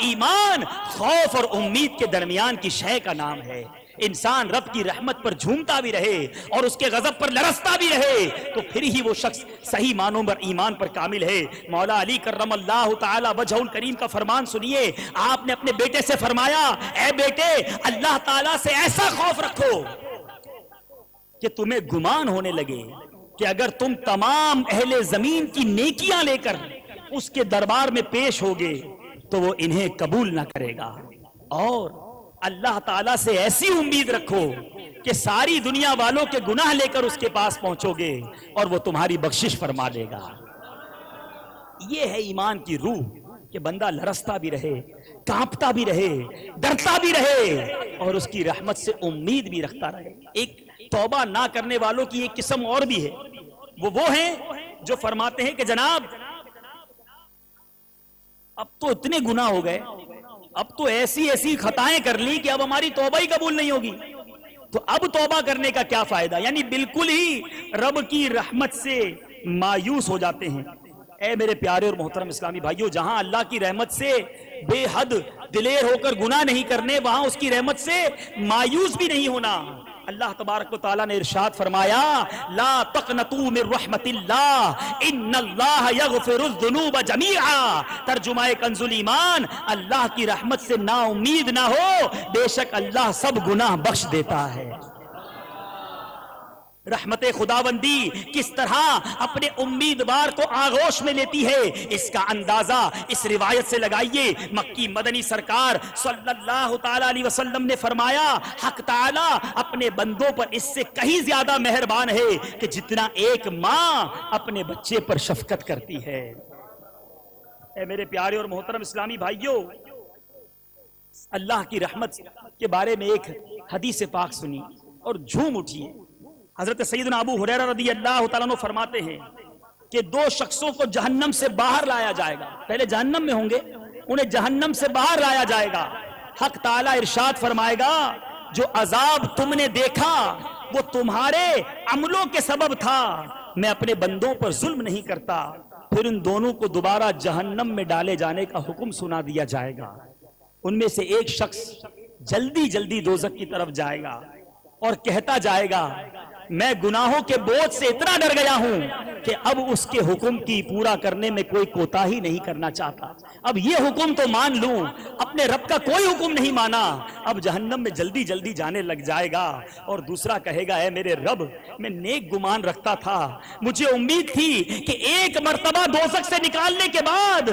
ایمان خوف اور امید کے درمیان کی شے کا نام ہے. انسان رب کی رحمت پر جھومتا بھی رہے اور اس کے غضب پر لرزتا بھی رہے تو پھر ہی وہ شخص صحیح معنوں پر ایمان پر کامل ہے. مولا علی کرم اللہ تعالی وجہ الکریم کا فرمان سنیے. آپ نے اپنے بیٹے سے فرمایا, اے بیٹے اللہ تعالی سے ایسا خوف رکھو کہ تمہیں گمان ہونے لگے کہ اگر تم تمام اہل زمین کی نیکیاں لے کر اس کے دربار میں پیش ہوگے تو وہ انہیں قبول نہ کرے گا, اور اللہ تعالیٰ سے ایسی امید رکھو کہ ساری دنیا والوں کے گناہ لے کر اس کے پاس پہنچو گے اور وہ تمہاری بخشش فرما دے گا. یہ ہے ایمان کی روح کہ بندہ لرزتا بھی رہے, کانپتا بھی رہے, ڈرتا بھی رہے اور اس کی رحمت سے امید بھی رکھتا رہے. ایک توبہ نہ کرنے والوں کی ایک قسم اور بھی ہے, وہ ہیں جو فرماتے ہیں کہ جناب اب تو اتنے گناہ ہو گئے, اب تو ایسی ایسی خطائیں کر لی کہ اب ہماری توبہ ہی قبول نہیں ہوگی, تو اب توبہ کرنے کا کیا فائدہ. یعنی بالکل ہی رب کی رحمت سے مایوس ہو جاتے ہیں. اے میرے پیارے اور محترم اسلامی بھائیوں, جہاں اللہ کی رحمت سے بے حد دلیر ہو کر گناہ نہیں کرنے, وہاں اس کی رحمت سے مایوس بھی نہیں ہونا. اللہ تبارک و تعالیٰ نے ارشاد فرمایا, لا تقنطوا من رحمت اللہ ان اللہ یغفر الذنوب جمیعا. ترجمہ کنز الایمان, اللہ کی رحمت سے نا امید نہ ہو, بے شک اللہ سب گناہ بخش دیتا ہے. رحمت خداوندی کس طرح اپنے امیدوار کو آغوش میں لیتی ہے, اس کا اندازہ اس روایت سے لگائیے. مکی مدنی سرکار صلی اللہ تعالی علیہ وسلم نے فرمایا, حق تعالی اپنے بندوں پر اس سے کہیں زیادہ مہربان ہے کہ جتنا ایک ماں اپنے بچے پر شفقت کرتی ہے. اے میرے پیارے اور محترم اسلامی بھائیوں, اللہ کی رحمت کے بارے میں ایک حدیث پاک سنی اور جھوم اٹھیے. حضرت سیدنا ابو ہریرہ رضی اللہ تعالیٰ عنہ فرماتے ہیں کہ دو شخصوں کو جہنم سے باہر لایا جائے گا. پہلے جہنم میں ہوں گے, انہیں جہنم سے باہر لایا جائے گا. حق تعالیٰ ارشاد فرمائے گا, جو عذاب تم نے دیکھا وہ تمہارے عملوں کے سبب تھا, میں اپنے بندوں پر ظلم نہیں کرتا. پھر ان دونوں کو دوبارہ جہنم میں ڈالے جانے کا حکم سنا دیا جائے گا. ان میں سے ایک شخص جلدی جلدی دوزخ کی طرف جائے گا اور کہتا جائے گا, میں گناہوں کے بوجھ سے اتنا ڈر گیا ہوں کہ اب اس کے حکم کی پورا کرنے میں کوئی کوتاہی نہیں کرنا چاہتا. اب یہ حکم تو مان لوں, اپنے رب کا کوئی حکم نہیں مانا, اب جہنم میں جلدی جلدی جانے لگ جائے گا. اور دوسرا کہے گا اے میرے رب, میں نیک گمان رکھتا تھا, مجھے امید تھی کہ ایک مرتبہ دوزخ سے نکالنے کے بعد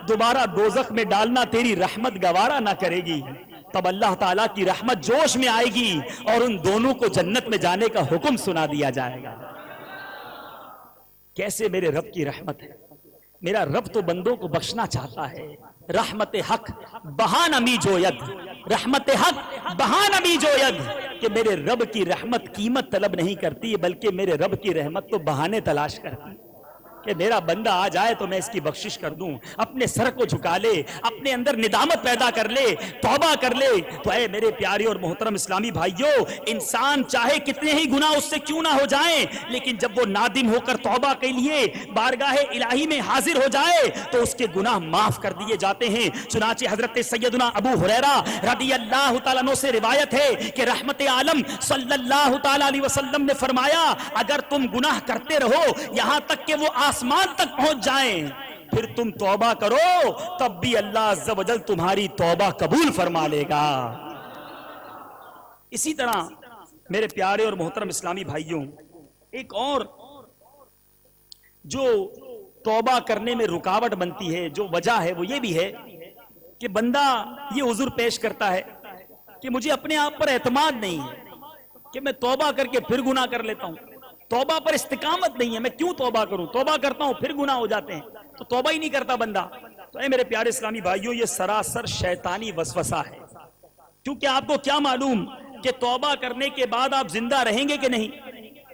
دوبارہ دوزخ میں ڈالنا تیری رحمت گوارا نہ کرے گی. تب اللہ تعالیٰ کی رحمت جوش میں آئے گی اور ان دونوں کو جنت میں جانے کا حکم سنا دیا جائے گا. کیسے میرے رب کی رحمت ہے. میرا رب تو بندوں کو بخشنا چاہتا ہے. رحمت حق بہان امی جوید, رحمت حق بہان امی جوید, کہ میرے رب کی رحمت قیمت طلب نہیں کرتی بلکہ میرے رب کی رحمت تو بہانے تلاش کرتی کہ میرا بندہ آ جائے تو میں اس کی بخشش کر دوں. اپنے سر کو جھکا لے, اپنے اندر ندامت پیدا کر لے, توبہ کر لے. تو اے میرے پیارے اور محترم اسلامی بھائیوں, انسان چاہے کتنے ہی گناہ اس سے کیوں نہ ہو جائیں, لیکن جب وہ نادم ہو کر توبہ کے لیے بارگاہ الہی میں حاضر ہو جائے تو اس کے گناہ معاف کر دیے جاتے ہیں. چنانچہ حضرت سیدنا ابو ہریرہ رضی اللہ تعالیٰ عنہ سے روایت ہے کہ رحمت عالم صلی اللہ تعالیٰ علیہ وسلم نے فرمایا, اگر تم گناہ کرتے رہو یہاں تک کہ وہ آسمان تک پہنچ جائیں, پھر تم توبہ کرو, تب بھی اللہ عز و جل تمہاری توبہ قبول فرما لے گا. اسی طرح میرے پیارے اور محترم اسلامی بھائیوں, ایک اور جو توبہ کرنے میں رکاوٹ بنتی ہے, جو وجہ ہے, وہ یہ بھی ہے کہ بندہ یہ عذر پیش کرتا ہے کہ مجھے اپنے آپ پر اعتماد نہیں ہے کہ میں توبہ کر کے پھر گناہ کر لیتا ہوں. توبہ پر استقامت نہیں ہے, میں کیوں توبہ کروں, توبہ کرتا ہوں پھر گناہ ہو جاتے ہیں, تو توبہ ہی نہیں کرتا بندہ. تو اے میرے پیارے اسلامی بھائیوں, یہ سراسر شیطانی وسوسہ ہے. کیونکہ آپ کو کیا معلوم کہ توبہ کرنے کے بعد آپ زندہ رہیں گے کہ نہیں.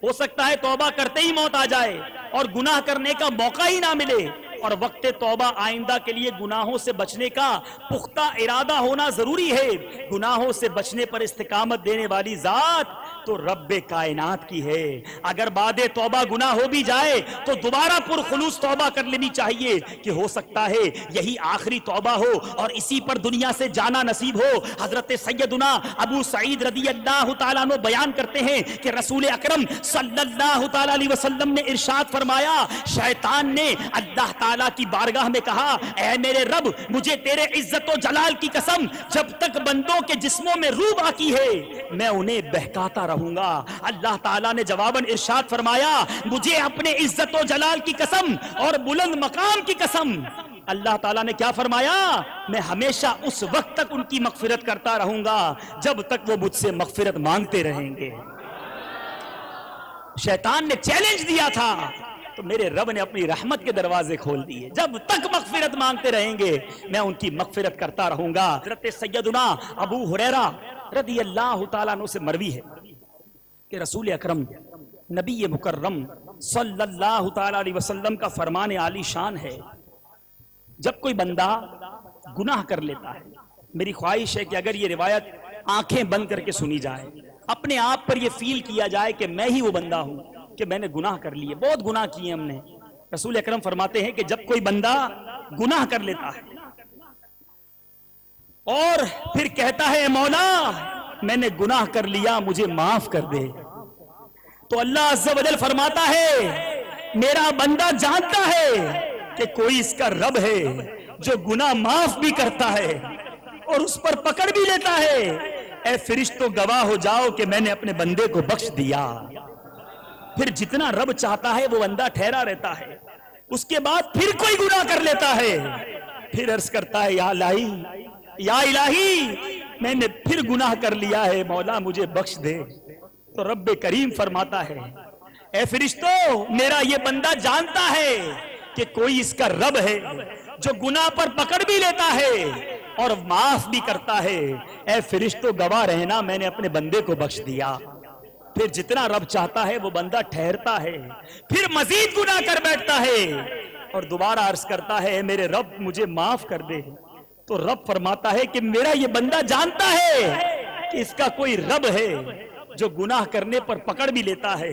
ہو سکتا ہے توبہ کرتے ہی موت آ جائے اور گناہ کرنے کا موقع ہی نہ ملے. اور وقت توبہ آئندہ کے لیے گناہوں سے بچنے کا پختہ ارادہ ہونا ضروری ہے. گناہوں سے بچنے پر استقامت دینے والی ذات تو رب کائنات کی ہے. اگر بعد توبہ گناہ ہو بھی جائے تو دوبارہ پرخلوص توبہ کر لینی چاہیے کہ ہو سکتا ہے یہی آخری توبہ ہو اور اسی پر دنیا سے جانا نصیب ہو. حضرت سیدنا ابو سعید رضی اللہ تعالیٰ عنہ بیان کرتے ہیں کہ رسول اکرم صلی اللہ تعالیٰ علیہ وسلم نے ارشاد فرمایا, شیطان نے اللہ تعالیٰ کی بارگاہ میں کہا, اے میرے رب, مجھے تیرے عزت و جلال کی قسم, جب تک بندوں کے جسموں میں روح باقی ہے میں انہیں بہکاتا رہوں گا. اللہ تعالیٰ نے جواباً ارشاد فرمایا, مجھے اپنے عزت و جلال کی قسم اور بلند مقام کی قسم. اللہ تعالیٰ نے کیا فرمایا, میں ہمیشہ اس وقت تک ان کی مغفرت کرتا رہوں گا جب تک وہ مجھ سے مغفرت مانگتے رہیں گے. شیطان نے چیلنج دیا تھا تو میرے رب نے اپنی رحمت کے دروازے کھول دیے, جب تک مغفرت مانگتے رہیں گے میں ان کی مغفرت کرتا رہوں گا. حضرت سیدنا ابو ہریرہ رضی اللہ تعالیٰ عنہ سے مروی ہے کہ رسول اکرم نبی مکرم صلی اللہ تعالیٰ علیہ وسلم کا فرمان عالی شان ہے, جب کوئی بندہ گناہ کر لیتا ہے, میری خواہش ہے کہ اگر یہ روایت آنکھیں بند کر کے سنی جائے, اپنے آپ پر یہ فیل کیا جائے کہ میں ہی وہ بندہ ہوں کہ میں نے گناہ کر لیے, بہت گناہ کیے ہم نے. رسول اکرم فرماتے ہیں کہ جب کوئی بندہ گناہ کر لیتا ہے اور پھر کہتا ہے مولا میں نے گناہ کر لیا مجھے معاف کر دے, تو اللہ عز و جل فرماتا ہے میرا بندہ جانتا ہے کہ کوئی اس کا رب ہے جو گناہ معاف بھی کرتا ہے اور اس پر پکڑ بھی لیتا ہے. اے فرشتوں گواہ ہو جاؤ کہ میں نے اپنے بندے کو بخش دیا. پھر جتنا رب چاہتا ہے وہ بندہ ٹھہرا رہتا ہے, اس کے بعد پھر کوئی گناہ کر لیتا ہے, پھر عرض کرتا ہے یا الہی یا الہی میں نے پھر گناہ کر لیا ہے, مولا مجھے بخش دے. تو رب کریم فرماتا ہے اے فرشتوں میرا یہ بندہ جانتا ہے کہ کوئی اس کا رب ہے جو گناہ پر پکڑ بھی لیتا ہے اور معاف بھی کرتا ہے. اے فرشتوں گواہ رہنا میں نے اپنے بندے کو بخش دیا. پھر جتنا رب چاہتا ہے وہ بندہ ٹھہرتا ہے, پھر مزید گناہ کر بیٹھتا ہے اور دوبارہ عرض کرتا ہے میرے رب مجھے معاف کر دے. تو رب فرماتا ہے کہ میرا یہ بندہ جانتا ہے کہ اس کا کوئی رب ہے جو گناہ کرنے پر پکڑ بھی لیتا ہے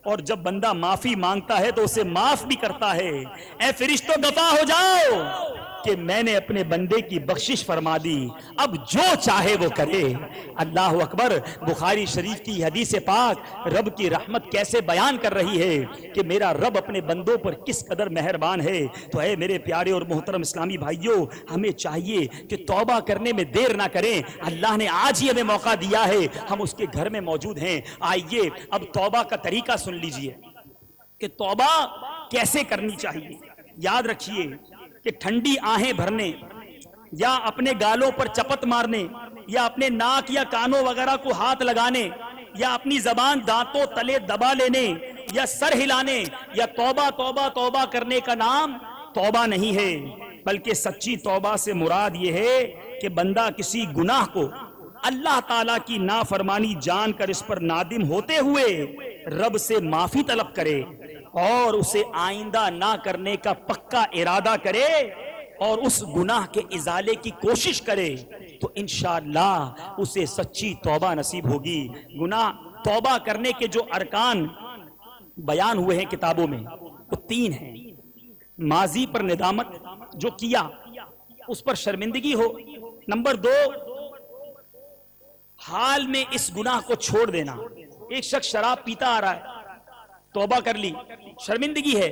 اور جب بندہ معافی مانگتا ہے تو اسے معاف بھی کرتا ہے. اے فرشتوں گواہ ہو جاؤ کہ میں نے اپنے بندے کی بخشش فرما دی، اب جو چاہے وہ کرے۔ اللہ اکبر۔ بخاری شریف کی حدیث پاک رب کی رحمت کیسے بیان کر رہی ہے کہ میرا رب اپنے بندوں پر کس قدر مہربان ہے۔ تو اے میرے پیارے اور محترم اسلامی بھائیوں، ہمیں چاہیے کہ توبہ کرنے میں دیر نہ کریں۔ اللہ نے آج ہی ہمیں موقع دیا ہے، ہم اس کے گھر میں موجود ہیں۔ آئیے اب توبہ کا طریقہ سن لیجئے کہ توبہ کیسے کرنی چاہیے۔ یاد رکھیے کہ ٹھنڈی آہیں بھرنے یا اپنے گالوں پر چپت مارنے یا اپنے ناک یا کانوں وغیرہ کو ہاتھ لگانے یا اپنی زبان دانتوں تلے دبا لینے یا سر ہلانے یا توبہ توبہ توبہ کرنے کا نام توبہ نہیں ہے، بلکہ سچی توبہ سے مراد یہ ہے کہ بندہ کسی گناہ کو اللہ تعالیٰ کی نافرمانی جان کر اس پر نادم ہوتے ہوئے رب سے معافی طلب کرے اور اسے آئندہ نہ کرنے کا پکا ارادہ کرے اور اس گناہ کے ازالے کی کوشش کرے، تو انشاءاللہ اسے سچی توبہ نصیب ہوگی۔ گناہ توبہ کرنے کے جو ارکان بیان ہوئے ہیں کتابوں میں وہ 3 ہیں۔ ماضی پر ندامت، جو کیا اس پر شرمندگی ہو۔ نمبر 2، حال میں اس گناہ کو چھوڑ دینا۔ ایک شخص شراب پیتا آ رہا ہے، توبہ کر لی، شرمندگی ہے،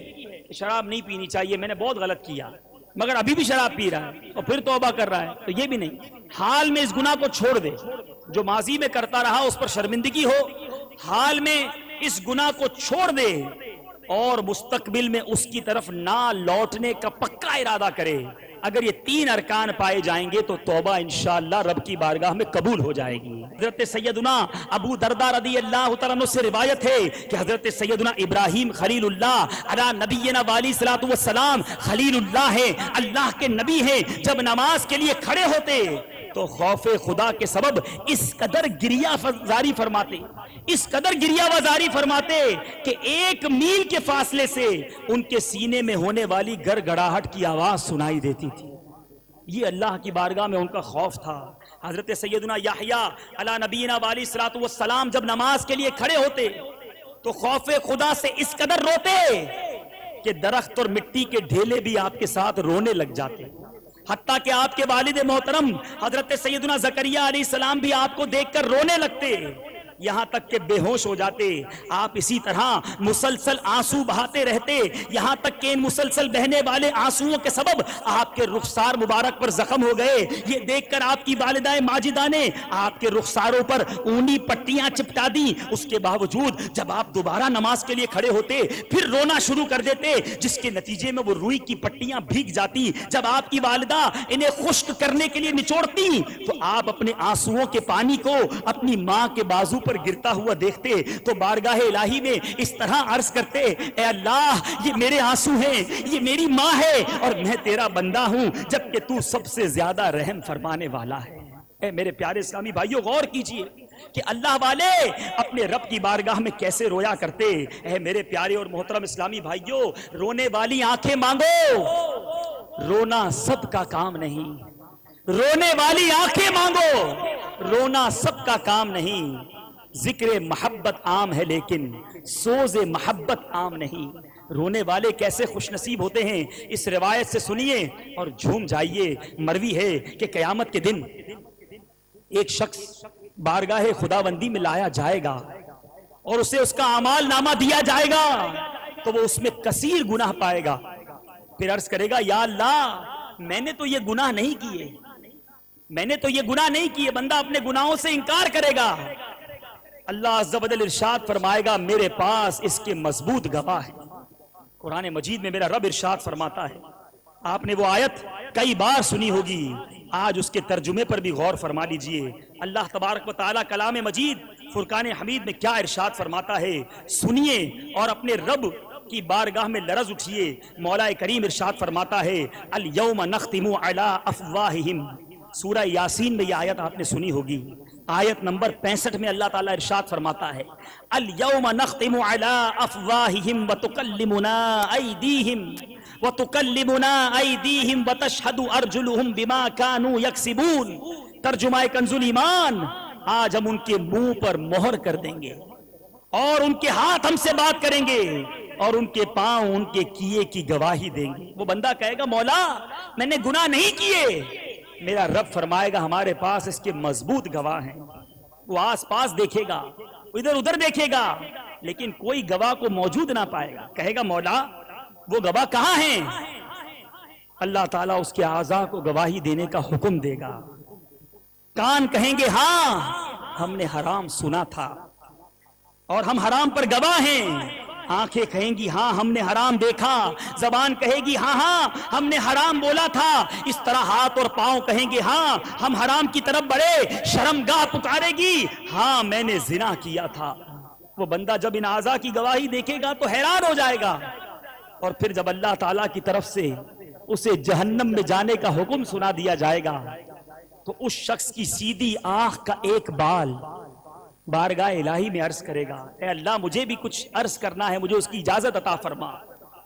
شراب نہیں پینی چاہیے، میں نے بہت غلط کیا، مگر ابھی بھی شراب پی رہا ہے اور پھر توبہ کر رہا ہے، تو یہ بھی نہیں۔ حال میں اس گناہ کو چھوڑ دے، جو ماضی میں کرتا رہا اس پر شرمندگی ہو، حال میں اس گناہ کو چھوڑ دے اور مستقبل میں اس کی طرف نہ لوٹنے کا پکا ارادہ کرے۔ اگر یہ 3 ارکان پائے جائیں گے تو توبہ انشاءاللہ رب کی بارگاہ میں قبول ہو جائے گی۔ حضرت سیدنا ابو دردہ رضی اللہ تعالیٰ عنہ سے روایت ہے کہ حضرت سیدنا ابراہیم خلیل اللہ علی نبینا والی صلاۃ والسلام خلیل اللہ ہے، اللہ کے نبی ہیں، جب نماز کے لیے کھڑے ہوتے تو خوف خدا کے سبب اس قدر گریہ وزاری فرماتے، اس قدر گریہ وزاری فرماتے کہ 1 میل کے فاصلے سے ان کے سینے میں ہونے والی گڑ گڑاہٹ کی آواز سنائی دیتی تھی۔ یہ اللہ کی بارگاہ میں ان کا خوف تھا۔ حضرت سیدنا یحییٰ علی نبینا والی صلاۃ والسلام جب نماز کے لیے کھڑے ہوتے تو خوف خدا سے اس قدر روتے کہ درخت اور مٹی کے ڈھیلے بھی آپ کے ساتھ رونے لگ جاتے، حتیٰ کہ آپ کے والد محترم حضرت سیدنا زکریا علیہ السلام بھی آپ کو دیکھ کر رونے لگتے، یہاں تک کہ بے ہوش ہو جاتے۔ آپ اسی طرح مسلسل آنسو بہاتے رہتے، یہاں تک کہ ان مسلسل بہنے والے آنسوؤں کے سبب آپ کے رخسار مبارک پر زخم ہو گئے۔ یہ دیکھ کر آپ کی والدہ ماجدہ نے آپ کے رخساروں پر اونی پٹیاں چپٹا دی۔ اس کے باوجود جب آپ دوبارہ نماز کے لیے کھڑے ہوتے پھر رونا شروع کر دیتے، جس کے نتیجے میں وہ روئی کی پٹیاں بھیگ جاتی۔ جب آپ کی والدہ انہیں خشک کرنے کے لیے نچوڑتی تو آپ اپنے آنسوؤں کے پانی کو اپنی ماں کے بازو پر گرتا ہوا دیکھتے تو بارگاہ الہی میں اس طرح عرض کرتے، اے اللہ یہ میرے آنسو ہیں، یہ میری ماں ہے اور میں تیرا بندہ ہوں، جبکہ تو سب سے زیادہ رحم فرمانے والا ہے۔ اے میرے پیارے اسلامی بھائیوں، غور کیجئے کہ اللہ والے اپنے رب کی بارگاہ میں کیسے رویا کرتے۔ اے میرے پیارے اور محترم اسلامی بھائیوں، رونے والی آنکھیں مانگو، رونا سب کا کام نہیں۔ رونے والی آنکھیں مانگو، رونا سب کا کام نہیں۔ ذکر محبت عام ہے لیکن سوز محبت عام نہیں۔ رونے والے کیسے خوش نصیب ہوتے ہیں، اس روایت سے سنیے اور جھوم جائیے۔ مروی ہے کہ قیامت کے دن ایک شخص بارگاہ خداوندی میں لایا جائے گا اور اسے اس کا اعمال نامہ دیا جائے گا تو وہ اس میں کثیر گناہ پائے گا۔ پھر عرض کرے گا، یا اللہ میں نے تو یہ گناہ نہیں کیے، میں نے تو یہ گناہ نہیں کیے۔ بندہ اپنے گناہوں سے انکار کرے گا، اللہ عز و جل ارشاد فرمائے گا میرے پاس اس کے مضبوط گواہ ہے۔ قرآن مجید میں میرا رب ارشاد فرماتا ہے، آپ نے وہ آیت کئی بار سنی ہوگی، آج اس کے ترجمے پر بھی غور فرما لیجئے۔ اللہ تبارک و تعالیٰ کلام مجید فرقان حمید میں کیا ارشاد فرماتا ہے، سنیے اور اپنے رب کی بارگاہ میں لرز اٹھیے۔ مولا کریم ارشاد فرماتا ہے، الیوم نختم علی افواہہم۔ سورہ یاسین میں یہ آیت آپ نے سنی ہوگی، آیت نمبر 65 میں اللہ تعالیٰ ارشاد فرماتا ہے، الیوم نختم علی افواہہم وتکلمنا ایدیہم وتکلمنا ایدیہم وتشہد ارجلہم بما کانوا یکسبون۔ ترجمہ کنز الایمان، آج ہم ان کے منہ پر مہر کر دیں گے اور ان کے ہاتھ ہم سے بات کریں گے اور ان کے پاؤں ان کے کیے کی گواہی دیں گے. وہ بندہ کہے گا مولا میں نے گناہ نہیں کیے. میرا رب فرمائے گا ہمارے پاس اس کے مضبوط گواہ ہیں. وہ آس پاس دیکھے گا, ادھر ادھر دیکھے گا, لیکن کوئی گواہ کو موجود نہ پائے گا. کہے گا مولا وہ گواہ کہاں ہیں؟ اللہ تعالیٰ اس کے اعضاء کو گواہی دینے کا حکم دے گا. کان کہیں گے ہاں ہم نے حرام سنا تھا اور ہم حرام پر گواہ ہیں. آنکھیں کہیں گی ہاں ہم نے حرام دیکھا. زبان کہے گی ہاں ہاں ہم نے حرام بولا تھا. اس طرح ہاتھ اور پاؤں کہیں گے ہاں ہم حرام کی طرف بڑھے. شرمگاہ پکارے گی ہاں میں نے زنا کیا تھا. وہ بندہ جب ان اعضاء کی گواہی دیکھے گا تو حیران ہو جائے گا. اور پھر جب اللہ تعالیٰ کی طرف سے اسے جہنم میں جانے کا حکم سنا دیا جائے گا تو اس شخص کی سیدھی آنکھ کا ایک بال بارگاہ الہی میں عرض کرے گا اے اللہ مجھے بھی کچھ عرض کرنا ہے, مجھے اس کی اجازت عطا فرما.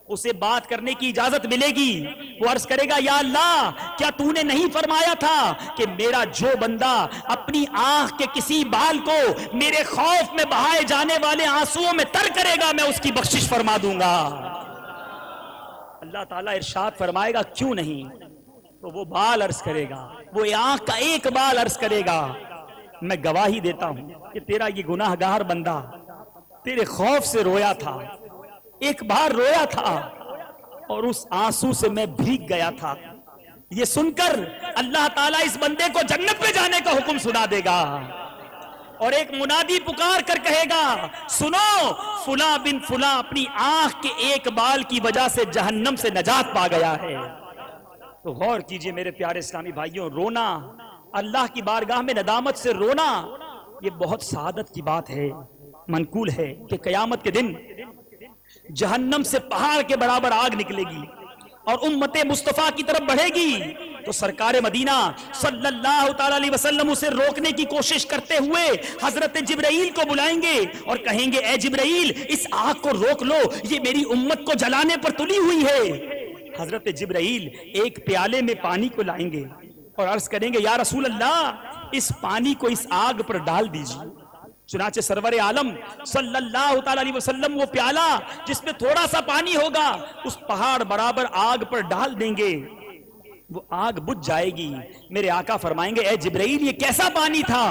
اسے بات کرنے کی اجازت ملے گی. وہ عرض کرے گا یا اللہ کیا تو نے نہیں فرمایا تھا کہ میرا جو بندہ اپنی آنکھ کے کسی بال کو میرے خوف میں بہائے جانے والے آنسوؤں میں تر کرے گا میں اس کی بخشش فرما دوں گا. اللہ تعالیٰ ارشاد فرمائے گا کیوں نہیں. تو وہ بال عرض کرے گا, وہ آنکھ کا ایک بال عرض کرے گا میں گواہی دیتا ہوں کہ تیرا یہ گناہ گار بندہ تیرے خوف سے رویا تھا, ایک بار رویا تھا اور اس آنسو سے میں بھیگ گیا تھا. یہ سن کر اللہ تعالیٰ اس بندے کو جنت میں جانے کا حکم سنا دے گا اور ایک منادی پکار کر کہے گا سنو فلاں بن فلاں اپنی آنکھ کے ایک بال کی وجہ سے جہنم سے نجات پا گیا ہے. تو غور کیجئے میرے پیارے اسلامی بھائیوں, رونا اللہ کی بارگاہ میں ندامت سے رونا یہ بہت سعادت کی بات ہے. منقول ہے کہ قیامت کے دن جہنم سے پہاڑ کے برابر آگ نکلے گی اور امت مصطفیٰ کی طرف بڑھے گی تو سرکار مدینہ صلی اللہ تعالی علیہ وسلم اسے روکنے کی کوشش کرتے ہوئے حضرت جبرائیل کو بلائیں گے اور کہیں گے اے جبرائیل اس آگ کو روک لو, یہ میری امت کو جلانے پر تلی ہوئی ہے. حضرت جبرائیل ایک پیالے میں پانی کو لائیں گے اور عرض کریں گے یا رسول اللہ اس پانی کو اس آگ پر ڈال دیجیے. چنانچہ سرور عالم صلی اللہ تعالی علیہ وسلم وہ پیالہ جس میں تھوڑا سا پانی ہوگا اس پہاڑ برابر آگ پر ڈال دیں گے, وہ آگ بجھ جائے گی. میرے آقا فرمائیں گے اے جبرائیل یہ کیسا پانی تھا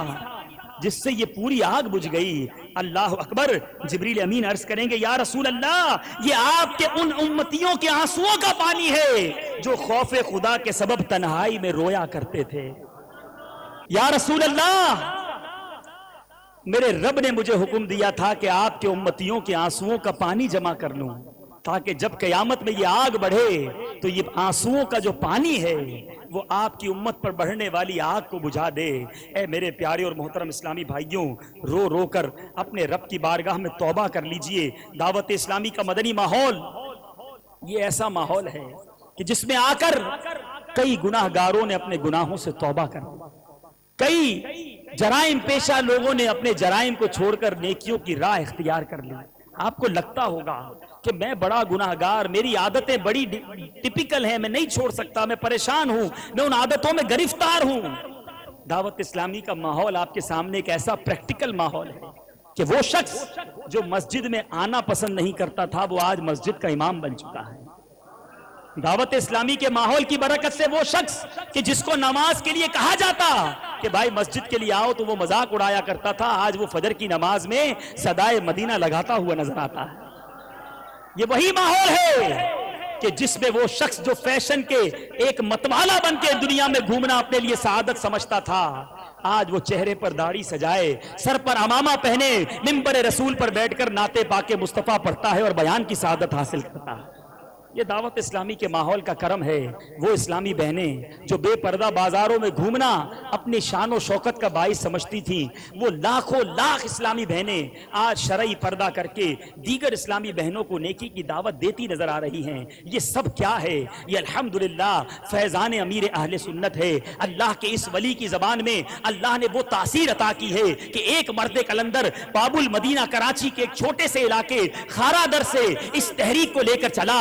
جس سے یہ پوری آگ بجھ گئی؟ اللہ اکبر. جبریل امین عرض کریں گے یا رسول اللہ یہ آپ کے ان امتیوں کے آنسوؤں کا پانی ہے جو خوف خدا کے سبب تنہائی میں رویا کرتے تھے. یا رسول اللہ میرے رب نے مجھے حکم دیا تھا کہ آپ کے امتیوں کے آنسوؤں کا پانی جمع کر لوں تاکہ جب قیامت میں یہ آگ بڑھے تو یہ آنسوؤں کا جو پانی ہے وہ آپ کی امت پر بڑھنے والی آگ کو بجھا دے. اے میرے پیارے اور محترم اسلامی بھائیوں, رو رو کر اپنے رب کی بارگاہ میں توبہ کر لیجئے. دعوت اسلامی کا مدنی ماحول یہ ایسا ماحول ہے کہ جس میں آ کر کئی گناہ گاروں نے اپنے گناہوں سے توبہ کر لی, کئی جرائم پیشہ لوگوں نے اپنے جرائم کو چھوڑ کر نیکیوں کی راہ اختیار کر لی. آپ کو لگتا ہوگا کہ میں بڑا گناہ گار, میری عادتیں بڑی ٹپیکل ہیں, میں نہیں چھوڑ سکتا, میں پریشان ہوں, میں ان عادتوں میں گرفتار ہوں. دعوت اسلامی کا ماحول آپ کے سامنے ایک ایسا پریکٹیکل ماحول ہے کہ وہ شخص جو مسجد میں آنا پسند نہیں کرتا تھا وہ آج مسجد کا امام بن چکا ہے. دعوت اسلامی کے ماحول کی برکت سے وہ شخص کہ جس کو نماز کے لیے کہا جاتا کہ بھائی مسجد کے لیے آؤ تو وہ مذاق اڑایا کرتا تھا, آج وہ فجر کی نماز میں صدائے مدینہ لگاتا ہوا نظر آتا ہے. یہ وہی ماحول ہے کہ جس میں وہ شخص جو فیشن کے ایک متوالا بن کے دنیا میں گھومنا اپنے لیے سعادت سمجھتا تھا آج وہ چہرے پر داڑھی سجائے, سر پر عمامہ پہنے, منبر رسول پر بیٹھ کر نعت پاک مصطفیٰ پڑھتا ہے اور بیان کی سعادت حاصل کرتا ہے. یہ دعوت اسلامی کے ماحول کا کرم ہے. وہ اسلامی بہنیں جو بے پردہ بازاروں میں گھومنا اپنی شان و شوکت کا باعث سمجھتی تھیں, وہ لاکھوں لاکھ اسلامی بہنیں آج شرعی پردہ کر کے دیگر اسلامی بہنوں کو نیکی کی دعوت دیتی نظر آ رہی ہیں. یہ سب کیا ہے؟ یہ الحمدللہ فیضان امیر اہل سنت ہے. اللہ کے اس ولی کی زبان میں اللہ نے وہ تاثیر عطا کی ہے کہ ایک مرد قلندر باب المدینہ کراچی کے ایک چھوٹے سے علاقے خارا در سے اس تحریک کو لے کر چلا.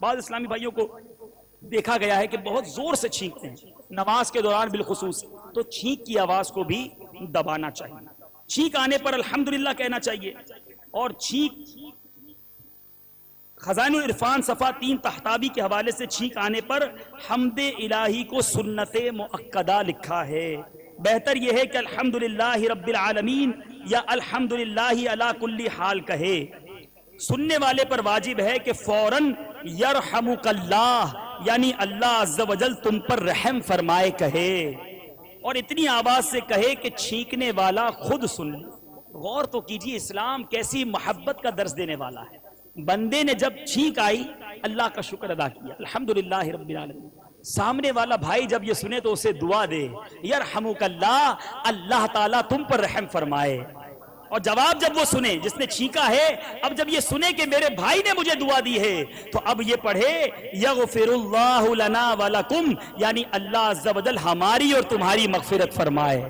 بعض اسلامی بھائیوں کو دیکھا گیا ہے کہ بہت زور سے چھینکتے ہیں نماز کے دوران بالخصوص، تو چھینک کی آواز کو بھی دبانا چاہیے، چھینک آنے پر الحمدللہ کہنا چاہیے، اور چھینک خزائن العرفان صفحہ 3 تحتابی کے حوالے سے چھینک آنے پر حمد الہی کو سنت مؤکدہ لکھا ہے۔ بہتر یہ ہے کہ الحمدللہ رب العالمین یا الحمدللہ علی کل حال کہے۔ سننے والے پر واجب ہے کہ فوراً یرحمک اللہ یعنی اللہ عز و جل تم پر رحم فرمائے کہے، اور اتنی آواز سے کہے کہ چھینکنے والا خود سن لے۔ غور تو کیجیے اسلام کیسی محبت کا درس دینے والا ہے۔ بندے نے جب چھینک آئی اللہ کا شکر ادا کیا، الحمدللہ رب العالمین۔ سامنے والا بھائی جب یہ سنے تو اسے دعا دے، یرحمک اللہ، اللہ تعالیٰ تم پر رحم فرمائے۔ اور جواب جب وہ سنے جس نے چھینکا ہے، اب جب یہ سنے کہ میرے بھائی نے مجھے دعا دی ہے، تو اب یہ پڑھے یغفر اللہ لنا ولکم، یعنی اللہ عز و جل ہماری اور تمہاری مغفرت فرمائے۔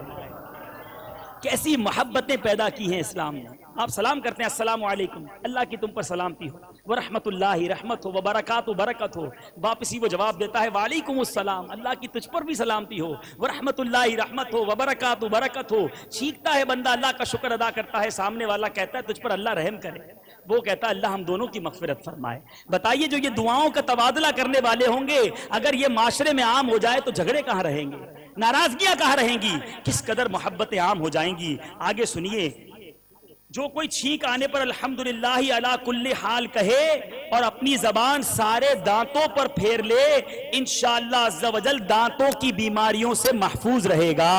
کیسی محبتیں پیدا کی ہیں اسلام نے۔ آپ سلام کرتے ہیں السلام علیکم، اللہ کی تم پر سلامتی ہو، ورحمت اللہ رحمت ہو، وبرکاتہ برکت ہو، واپسی وہ جواب دیتا ہے وعلیکم السلام، اللہ کی تجھ پر بھی سلامتی ہو، ورحمت اللہ رحمت ہو، وبرکاتہ برکت ہو۔ چھینکتا ہے بندہ، اللہ کا شکر ادا کرتا ہے، سامنے والا کہتا ہے تجھ پر اللہ رحم کرے، وہ کہتا ہے اللہ ہم دونوں کی مغفرت فرمائے۔ بتائیے جو یہ دعاؤں کا تبادلہ کرنے والے ہوں گے، اگر یہ معاشرے میں عام ہو جائے تو جھگڑے کہاں رہیں گے، ناراضگیاں کہاں رہیں گی، کس قدر محبتیں عام ہو جائیں گی۔ آگے سنیے، جو کوئی چھینک آنے پر الحمدللہ علی کل حال کہے اور اپنی زبان سارے دانتوں پر پھیر لے، انشاءاللہ عز و جل دانتوں کی بیماریوں سے محفوظ رہے گا۔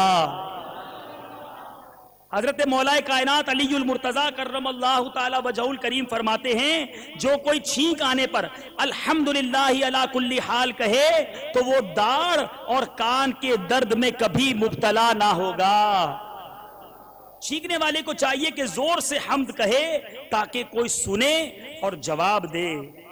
حضرت مولا کائنات علی المرتضیٰ کرم اللہ تعالی وجہہ الکریم فرماتے ہیں جو کوئی چھینک آنے پر الحمدللہ علی کل حال کہے تو وہ داڑھ اور کان کے درد میں کبھی مبتلا نہ ہوگا۔ چھینکنے والے کو چاہیے کہ زور سے حمد کہے تاکہ کوئی سنے اور جواب دے،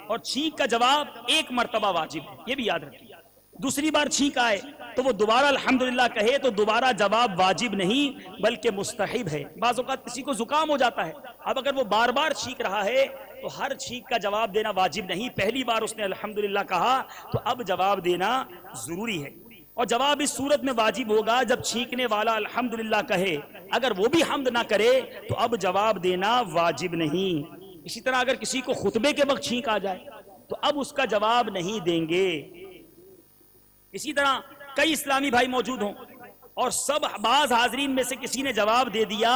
اور چھینک کا جواب ایک مرتبہ واجب ہے، یہ بھی یاد رکھیے۔ دوسری بار چھینک آئے تو وہ دوبارہ الحمدللہ کہے تو دوبارہ جواب واجب نہیں بلکہ مستحب ہے۔ بعض اوقات کسی کو زکام ہو جاتا ہے، اب اگر وہ بار بار چھینک رہا ہے تو ہر چھینک کا جواب دینا واجب نہیں، پہلی بار اس نے الحمدللہ کہا تو اب جواب دینا ضروری ہے، اور جواب اس صورت میں واجب ہوگا جب چھینکنے والا الحمدللہ کہے، اگر وہ بھی حمد نہ کرے تو اب جواب دینا واجب نہیں۔ اسی طرح اگر کسی کو خطبے کے وقت چھینک آ جائے تو اب اس کا جواب نہیں دیں گے۔ اسی طرح کئی اسلامی بھائی موجود ہوں اور بعض حاضرین میں سے کسی نے جواب دے دیا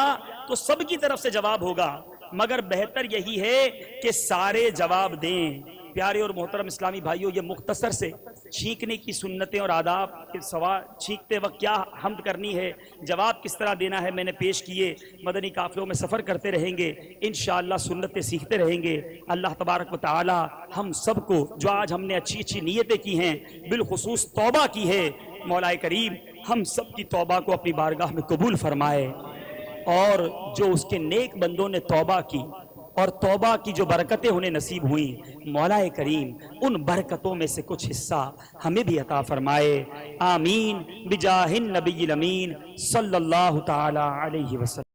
تو سب کی طرف سے جواب ہوگا، مگر بہتر یہی ہے کہ سارے جواب دیں۔ پیارے اور محترم اسلامی بھائیوں، یہ مختصر سے چھینکنے کی سنتیں اور آداب کے سوال، چھینکتے وقت کیا حمد کرنی ہے، جواب کس طرح دینا ہے، میں نے پیش کیے۔ مدنی قافلوں میں سفر کرتے رہیں گے، انشاءاللہ سنتیں سیکھتے رہیں گے۔ اللہ تبارک و تعالی ہم سب کو جو آج ہم نے اچھی اچھی نیتیں کی ہیں، بالخصوص توبہ کی ہے، مولا کریم ہم سب کی توبہ کو اپنی بارگاہ میں قبول فرمائے، اور جو اس کے نیک بندوں نے توبہ کی اور توبہ کی جو برکتیں انہیں نصیب ہوئیں، مولا کریم ان برکتوں میں سے کچھ حصہ ہمیں بھی عطا فرمائے۔ آمین بجاہ النبی الامین صلی اللہ تعالی علیہ وسلم۔